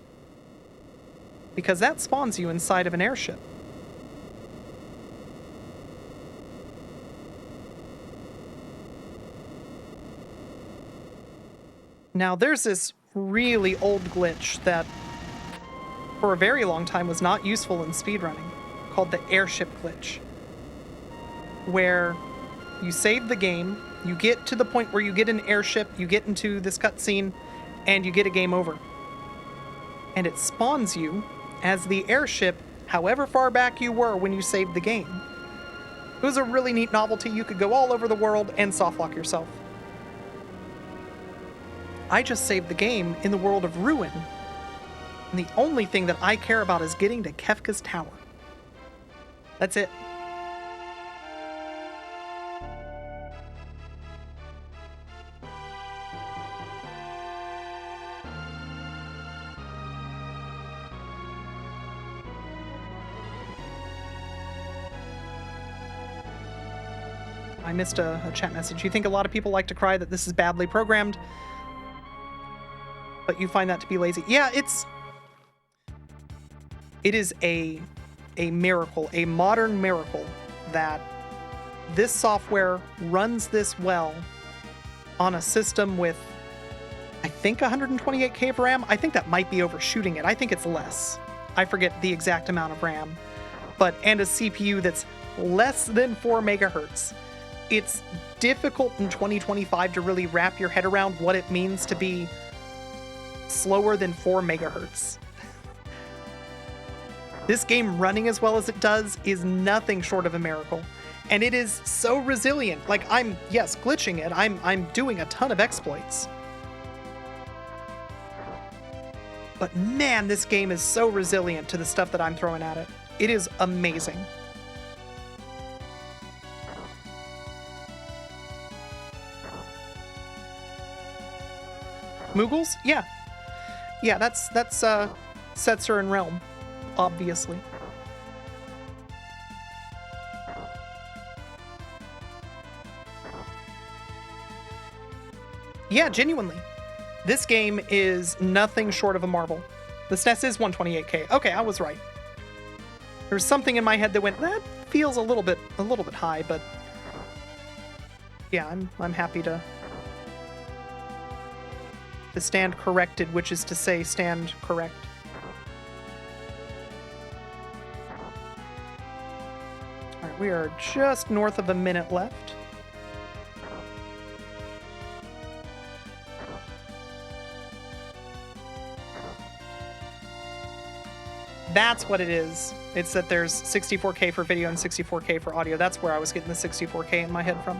because that spawns you inside of an airship. Now, there's this really old glitch that for a very long time was not useful in speedrunning, called the airship glitch, where you save the game, you get to the point where you get an airship, you get into this cutscene, and you get a game over. And it spawns you as the airship, however far back you were when you saved the game. It was a really neat novelty. You could go all over the world and softlock yourself. I just saved the game in the world of ruin, and the only thing that I care about is getting to Kefka's tower. That's it. I missed a chat message. You think a lot of people like to cry that this is badly programmed, but you find that to be lazy. Yeah, it is a miracle, a modern miracle, that this software runs this well on a system with, I think, 128K of RAM. I think that might be overshooting it. I think it's less. I forget the exact amount of RAM, and a CPU that's less than 4 megahertz. It's difficult in 2025 to really wrap your head around what it means to be slower than 4 megahertz. This game running as well as it does is nothing short of a miracle. And it is so resilient. Like, I'm glitching it. I'm doing a ton of exploits. But man, this game is so resilient to the stuff that I'm throwing at it. It is amazing. Moogles? Yeah. Yeah, that's Setzer and Realm, obviously. Yeah, genuinely. This game is nothing short of a marvel. The SNES is 128K. Okay, I was right. There's something in my head that went, that feels a little bit high, but yeah, I'm happy to stand corrected, which is to say stand correct. All right, we are just north of a minute left. That's what it is. It's that there's 64K for video and 64K for audio. That's where I was getting the 64K in my head from.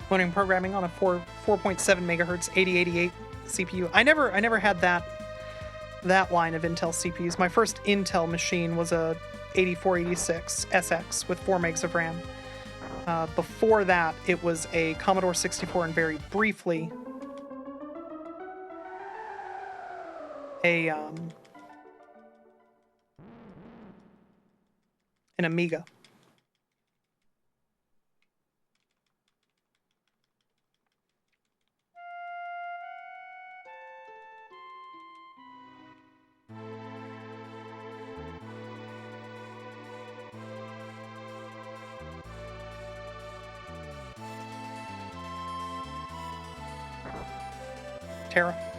Running programming on a 4.7 megahertz 8088 CPU. I never had that line of Intel CPUs. My first Intel machine was a 8486 SX with 4 megs of RAM. Before that, it was a Commodore 64, and very briefly an Amiga. Terra.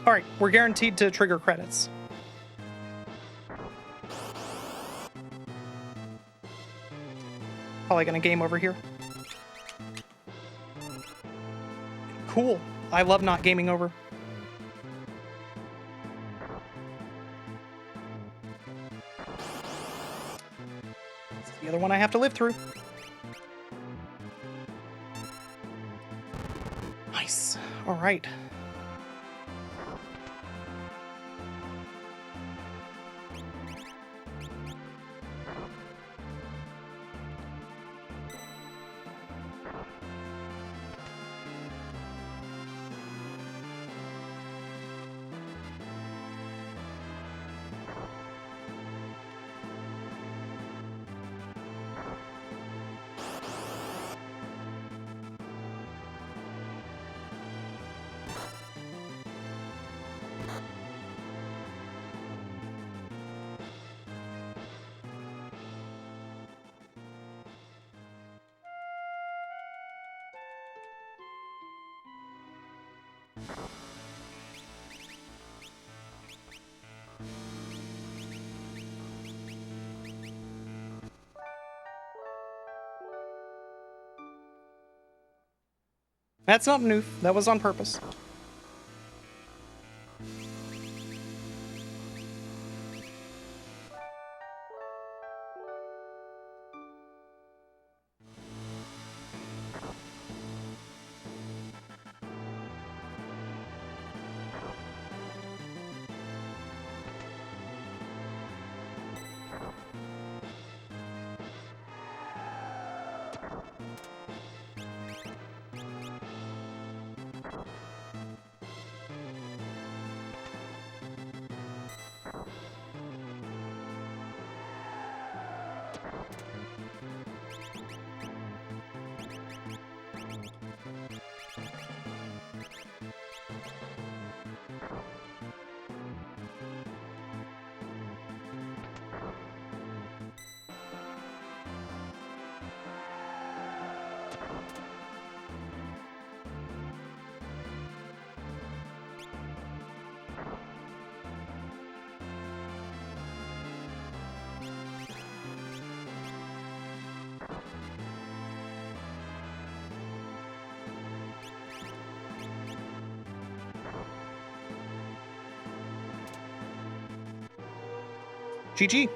All right, we're guaranteed to trigger credits. Probably gonna game over here. Cool. I love not gaming over. It's the other one I have to live through. Nice. All right. That's not new. That was on purpose. GG.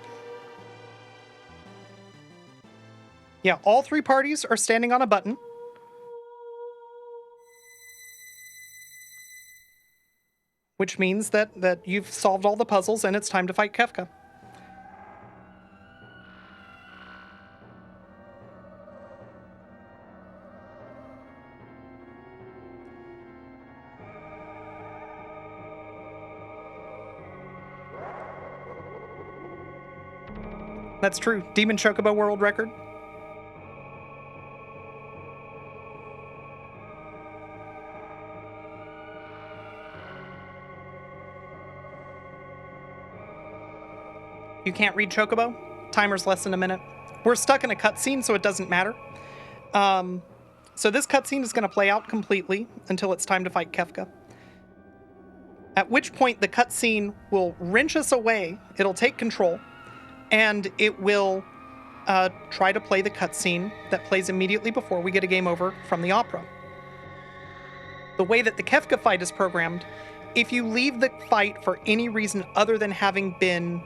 Yeah, all three parties are standing on a button. Which means that you've solved all the puzzles and it's time to fight Kefka. That's true. Demon Chocobo world record. You can't read Chocobo? Timer's less than a minute. We're stuck in a cutscene, so it doesn't matter. So this cutscene is going to play out completely until it's time to fight Kefka. At which point the cutscene will wrench us away, it'll take control, and it will try to play the cutscene that plays immediately before we get a game over from the opera. The way that the Kefka fight is programmed, if you leave the fight for any reason other than having been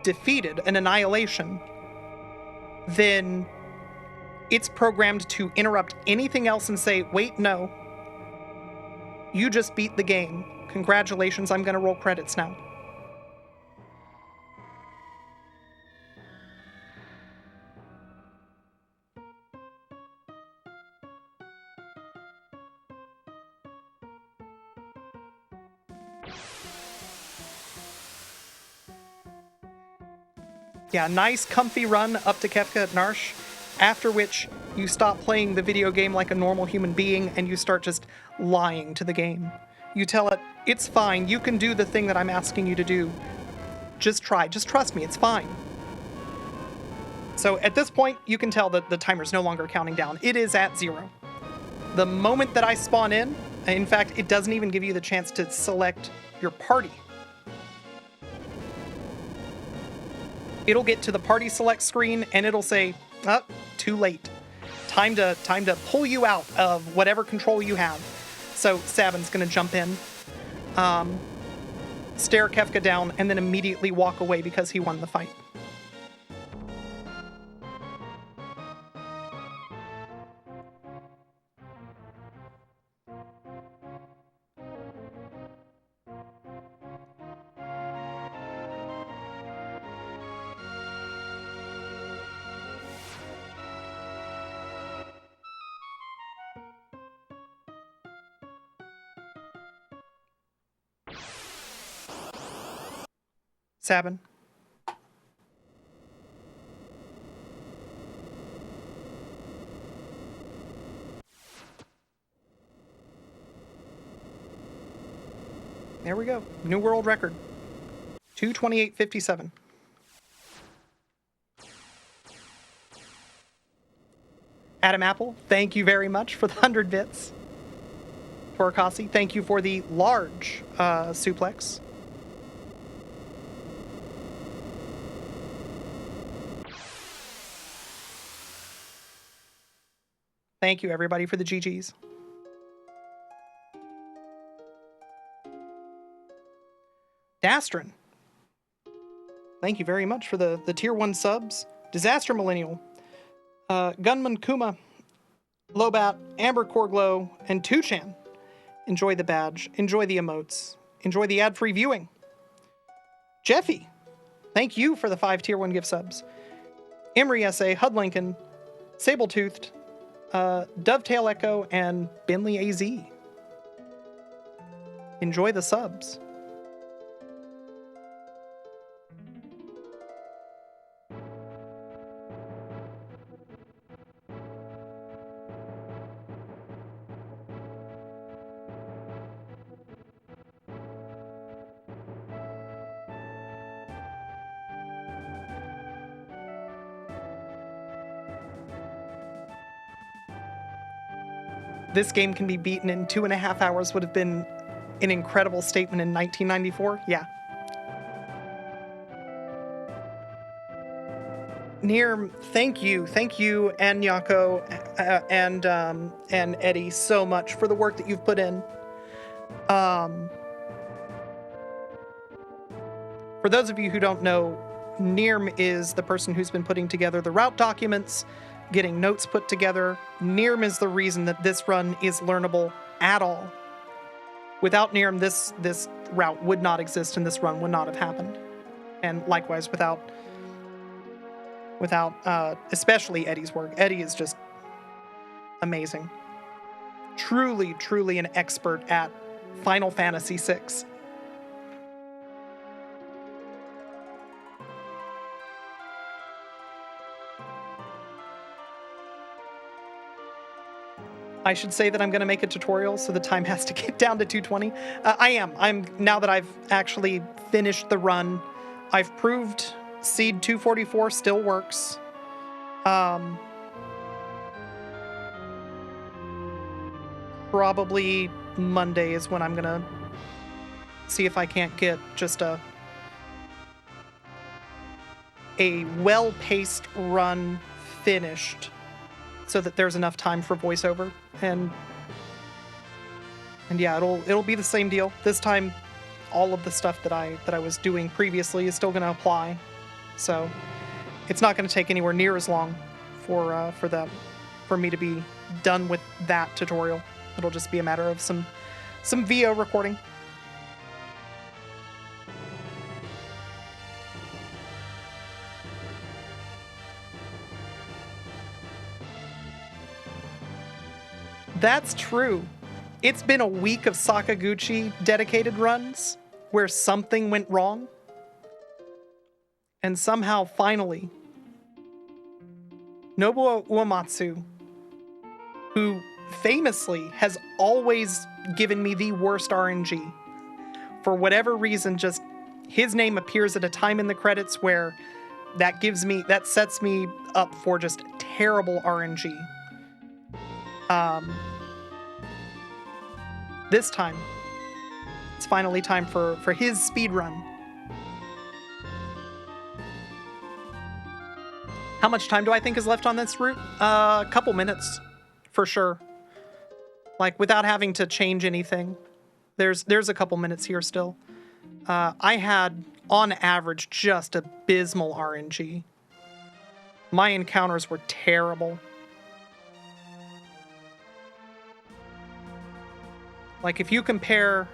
defeated, an annihilation, then it's programmed to interrupt anything else and say, wait, no, you just beat the game. Congratulations, I'm going to roll credits now. Yeah, nice comfy run up to Kefka at Narsh, after which you stop playing the video game like a normal human being and you start just lying to the game. You tell it, it's fine, you can do the thing that I'm asking you to do. Just try, just trust me, it's fine. So at this point, you can tell that the timer's no longer counting down. It is at 0. The moment that I spawn in fact, it doesn't even give you the chance to select your party. It'll get to the party select screen and it'll say, oh, too late. Time to pull you out of whatever control you have. So Sabin's gonna jump in, stare Kefka down, and then immediately walk away because he won the fight. Sabin. There we go. New world record. 2:28:57. Adam Apple, thank you very much for the 100 bits. Torikasi, thank you for the large suplex. Thank you, everybody, for the GGs. Dastrin, thank you very much for the tier 1 subs. Disaster Millennial, Gunman Kuma, Lobat, Amber Corglow, and Tuchan. Enjoy the badge, enjoy the emotes, enjoy the ad-free viewing. Jeffy, thank you for the 5 tier 1 gift subs. Emery SA, Hud Lincoln, Sabletoothed, Dovetail Echo, and Binley AZ. Enjoy the subs. This game can be beaten in 2.5 hours would have been an incredible statement in 1994. Yeah. Nir, thank you, and Nyako, and Eddie so much for the work that you've put in. For those of you who don't know, Nirm is the person who's been putting together the route documents, getting notes put together. Nirm is the reason that this run is learnable at all. Without Nirm, this route would not exist and this run would not have happened. And likewise, without especially Eddie's work. Eddie is just amazing. Truly, truly an expert at Final Fantasy VI. I should say that I'm going to make a tutorial, so the time has to get down to 220. I am. Now that I've actually finished the run, I've proved Seed 244 still works. Probably Monday is when I'm going to see if I can't get just a well-paced run finished so that there's enough time for voiceover. And yeah, it'll be the same deal. This time all of the stuff that I was doing previously is still going to apply. So it's not going to take anywhere near as long for me to be done with that tutorial. It'll just be a matter of some VO recording. That's true. It's been a week of Sakaguchi dedicated runs where something went wrong. And somehow, finally, Nobuo Uematsu, who famously has always given me the worst RNG, for whatever reason, just his name appears at a time in the credits where that sets me up for just terrible RNG. This time, it's finally time for his speedrun. How much time do I think is left on this route? A couple minutes, for sure. Like, without having to change anything. There's a couple minutes here still. I had, on average, just abysmal RNG. My encounters were terrible. Like, if you compare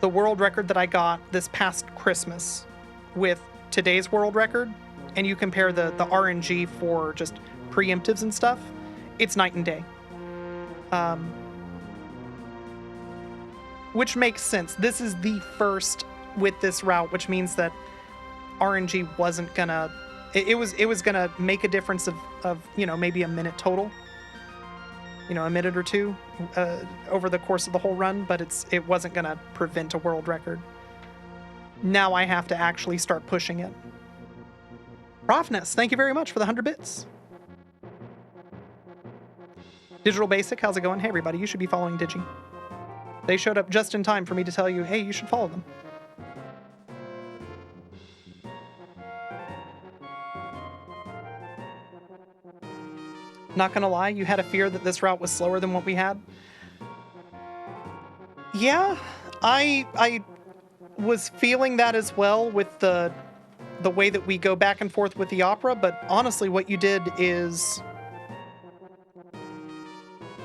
the world record that I got this past Christmas with today's world record, and you compare the RNG for just preemptives and stuff, it's night and day. Which makes sense. This is the first with this route, which means that RNG wasn't gonna... It was gonna make a difference of maybe a minute total. A minute or two over the course of the whole run, but it wasn't gonna prevent a world record. Now I have to actually start pushing it. Profness, thank you very much for the 100 bits. Digital Basic, how's it going? Hey everybody, you should be following Digi. They showed up just in time for me to tell you, hey, you should follow them. Not gonna lie, you had a fear that this route was slower than what we had? Yeah, I was feeling that as well with the way that we go back and forth with the opera, but honestly, what you did is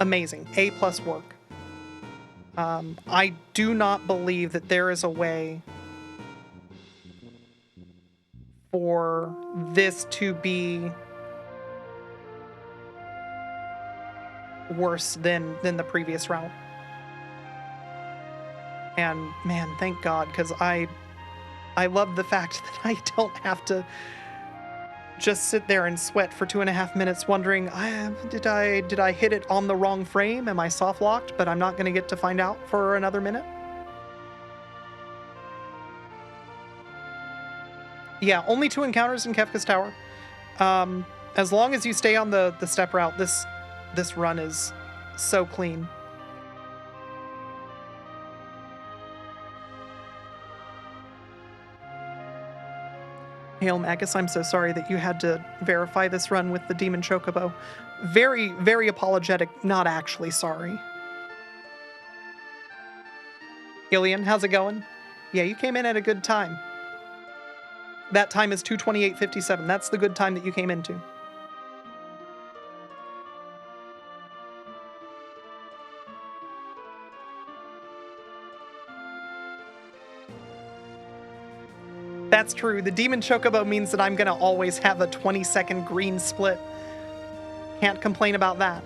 amazing. A+ work. I do not believe that there is a way for this to be worse than the previous route. And man, thank God, because I love the fact that I don't have to just sit there and sweat for 2.5 minutes wondering, did I hit it on the wrong frame? Am I soft locked? But I'm not going to get to find out for another minute. Yeah, only 2 encounters in Kefka's Tower. As long as you stay on the step route, this run is so clean. Hail Magus, I'm so sorry that you had to verify this run with the Demon Chocobo. Very, very apologetic, not actually sorry. Ilian, how's it going? Yeah, you came in at a good time. That time is 2:28:57. That's the good time that you came into. That's true. The Demon Chocobo means that I'm gonna always have a 20-second green split. Can't complain about that.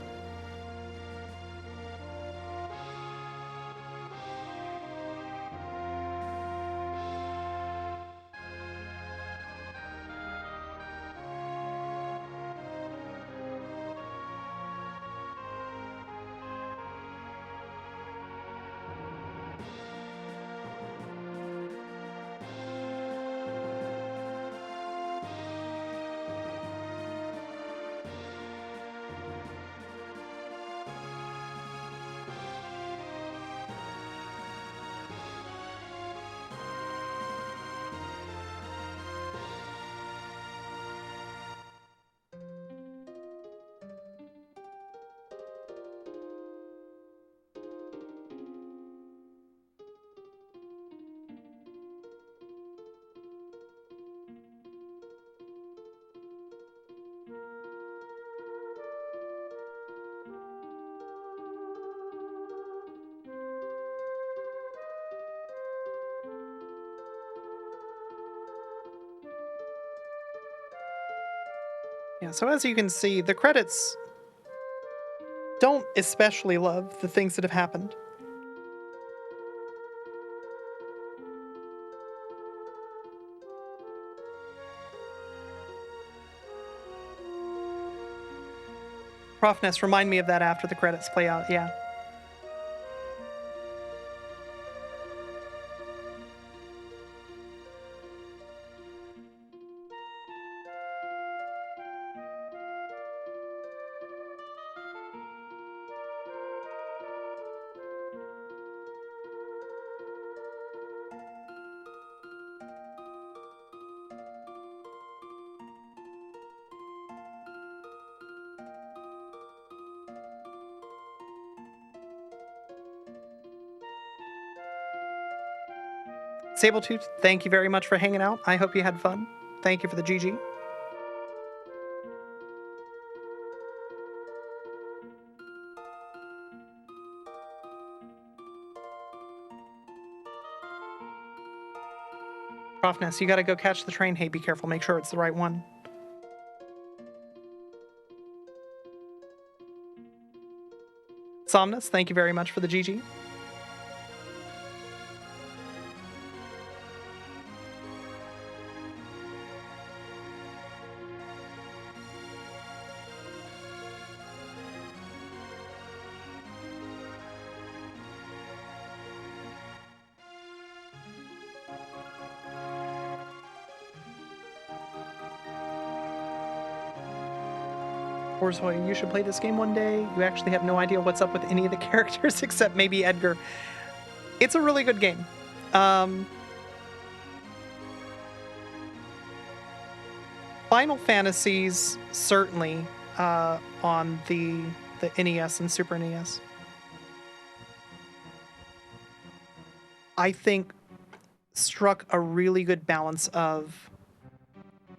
Yeah, so as you can see, the credits don't especially love the things that have happened. Profness, remind me of that after the credits play out, yeah. Sabletooth, thank you very much for hanging out. I hope you had fun. Thank you for the GG. Profness, you gotta go catch the train. Hey, be careful. Make sure it's the right one. Somnus, thank you very much for the GG. Borzoi, you should play this game one day. You actually have no idea what's up with any of the characters except maybe Edgar. It's a really good game. Final Fantasies, certainly, on the NES and Super NES, I think struck a really good balance of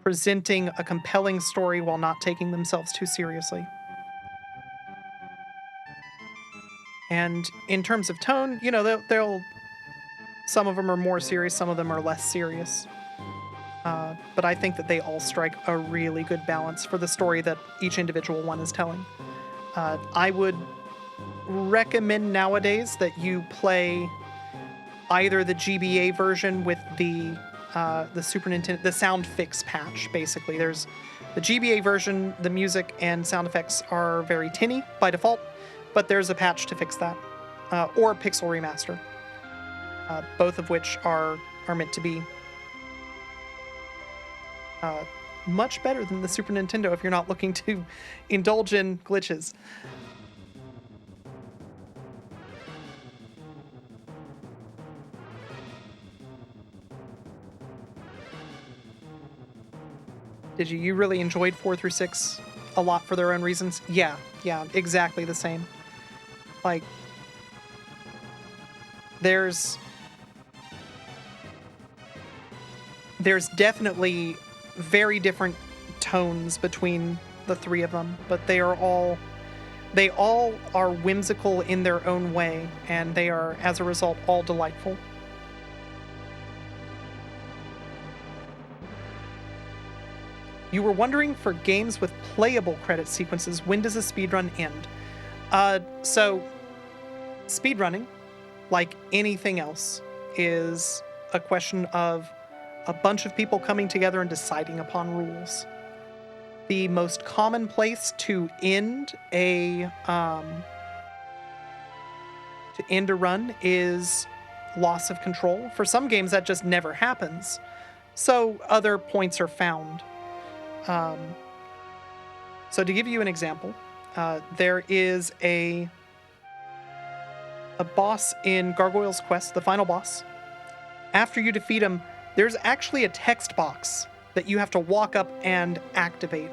presenting a compelling story while not taking themselves too seriously. And in terms of tone, you know, they'll some of them are more serious, some of them are less serious. But I think that they all strike a really good balance for the story that each individual one is telling. I would recommend nowadays that you play either the GBA version with the Super Nintendo, the sound fix patch, basically. There's the GBA version, the music and sound effects are very tinny by default, but there's a patch to fix that. Or Pixel Remaster, both of which are meant to be much better than the Super Nintendo if you're not looking to indulge in glitches. Did you really enjoyed 4 through 6 a lot for their own reasons? Yeah, exactly the same. Like, there's definitely very different tones between the three of them, but they all are whimsical in their own way, and they are, as a result, all delightful. You were wondering, for games with playable credit sequences, when does a speedrun end? So, speedrunning, like anything else, is a question of a bunch of people coming together and deciding upon rules. The most common place to end a run is loss of control. For some games, that just never happens, so other points are found. So to give you an example, there is a boss in Gargoyle's Quest, the final boss. After you defeat him, there's actually a text box that you have to walk up and activate.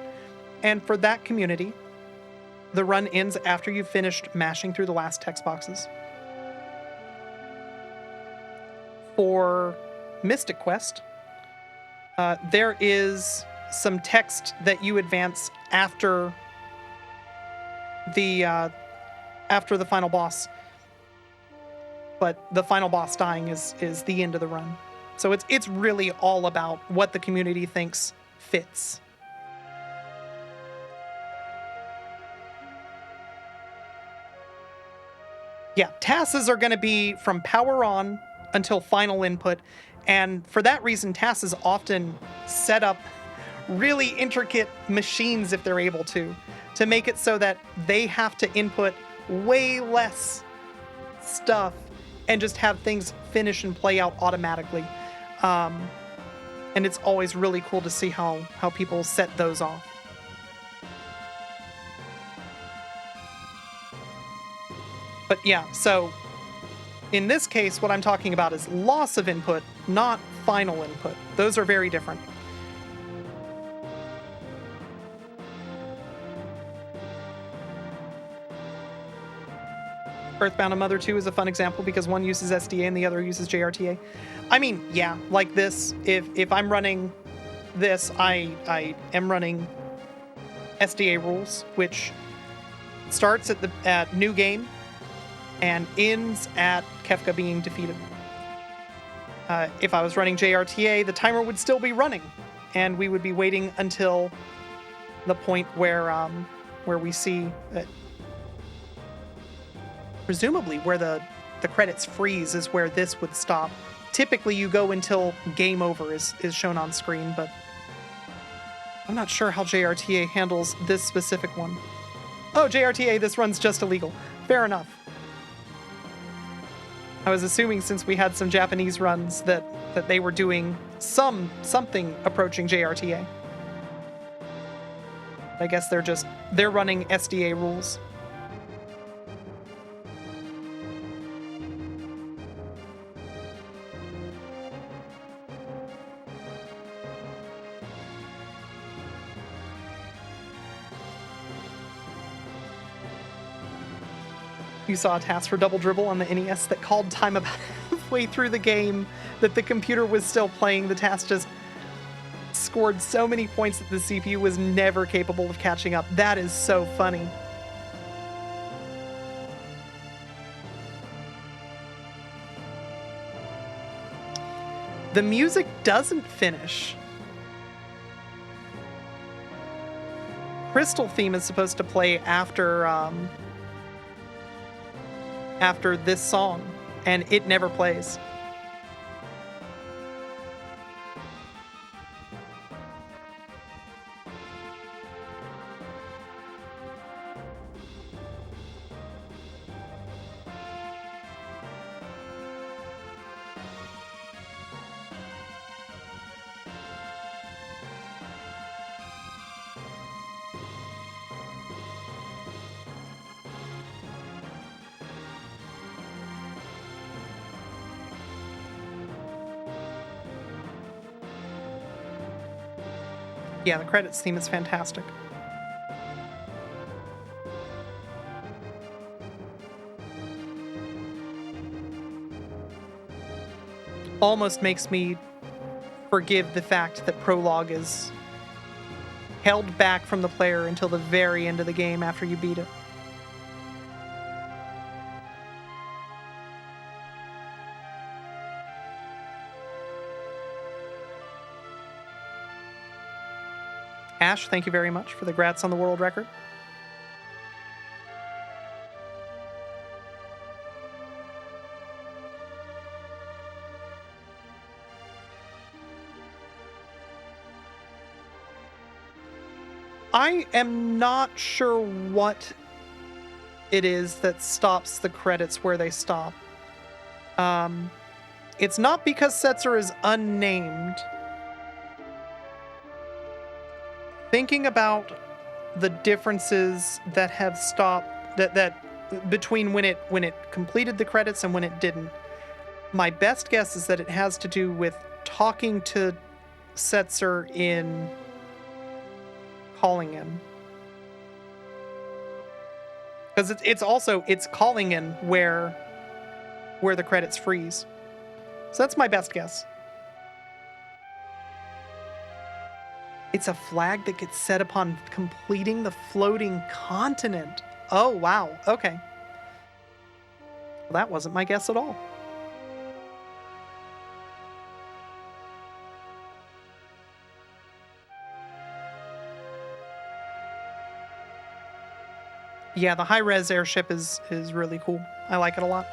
And for that community, the run ends after you've finished mashing through the last text boxes. For Mystic Quest, there is some text that you advance after the final boss, but the final boss dying is the end of the run. So it's really all about what the community thinks fits. Yeah, TASs are going to be from power on until final input, and for that reason, TASs often set up really intricate machines if they're able to make it so that they have to input way less stuff and just have things finish and play out automatically. And it's always really cool to see how people set those off. But yeah, so in this case, what I'm talking about is loss of input, not final input. Those are very different. Earthbound and Mother 2 is a fun example because one uses SDA and the other uses JRTA. I mean, yeah, like this, if I'm running this, I am running SDA rules, which starts at new game and ends at Kefka being defeated. If I was running JRTA, the timer would still be running, and we would be waiting until the point where we see that. Presumably, where the credits freeze is where this would stop. Typically, you go until game over is shown on screen, but I'm not sure how JRTA handles this specific one. Oh, JRTA, this run's just illegal. Fair enough. I was assuming since we had some Japanese runs that they were doing something approaching JRTA. I guess they're running SDA rules. You saw a task for Double Dribble on the NES that called time about halfway through the game that the computer was still playing. The task just scored so many points that the CPU was never capable of catching up. That is so funny. The music doesn't finish. Crystal Theme is supposed to play after this song, and it never plays. Yeah, the credits theme is fantastic. Almost makes me forgive the fact that prologue is held back from the player until the very end of the game after you beat it. Ash, thank you very much for the grats on the world record. I am not sure what it is that stops the credits where they stop. It's not because Setzer is unnamed. Thinking about the differences that have stopped that between when it completed the credits and when it didn't, my best guess is that it has to do with talking to Setzer in calling in, because it's calling in where the credits freeze. So that's my best guess. It's a flag that gets set upon completing the floating continent. Oh, wow. Okay. Well, that wasn't my guess at all. Yeah, the high-res airship is really cool. I like it a lot.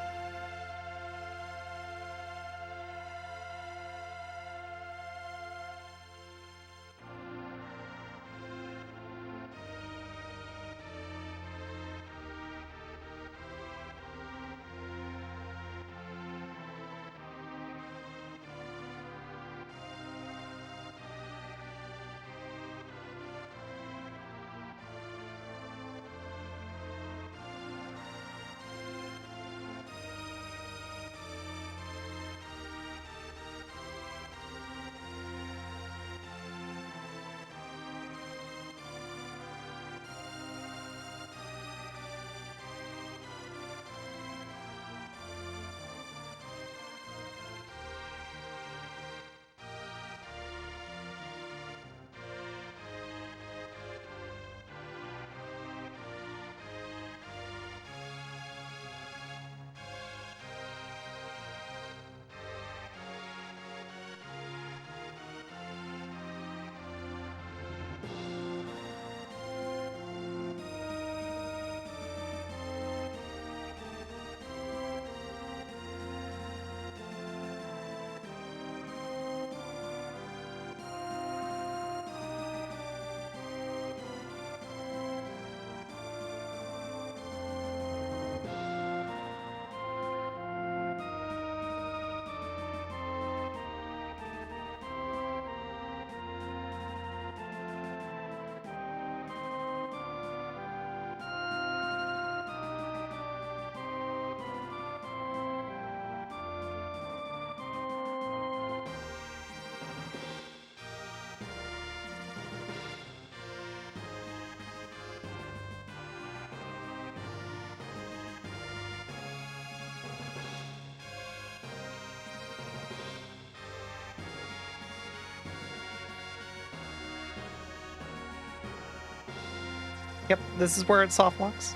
Yep, this is where it soft locks.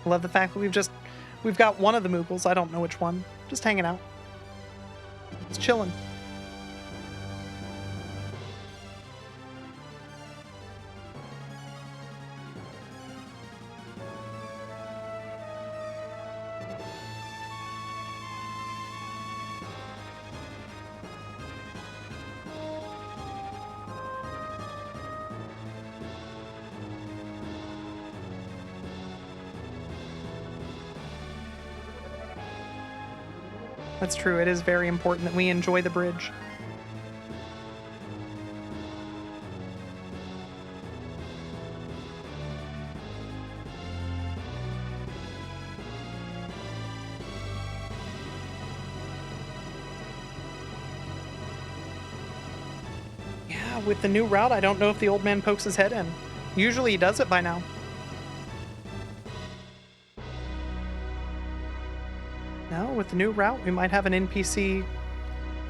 I love the fact that we've got one of the Moogles, I don't know which one, just hanging out. It's chilling. That's true. It is very important that we enjoy the bridge. Yeah, with the new route, I don't know if the old man pokes his head in. Usually he does it by now. No, with the new route, we might have an NPC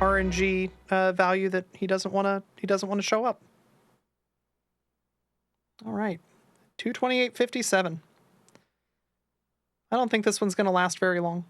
RNG value that he doesn't want to show up. All right, 228.57. I don't think this one's going to last very long.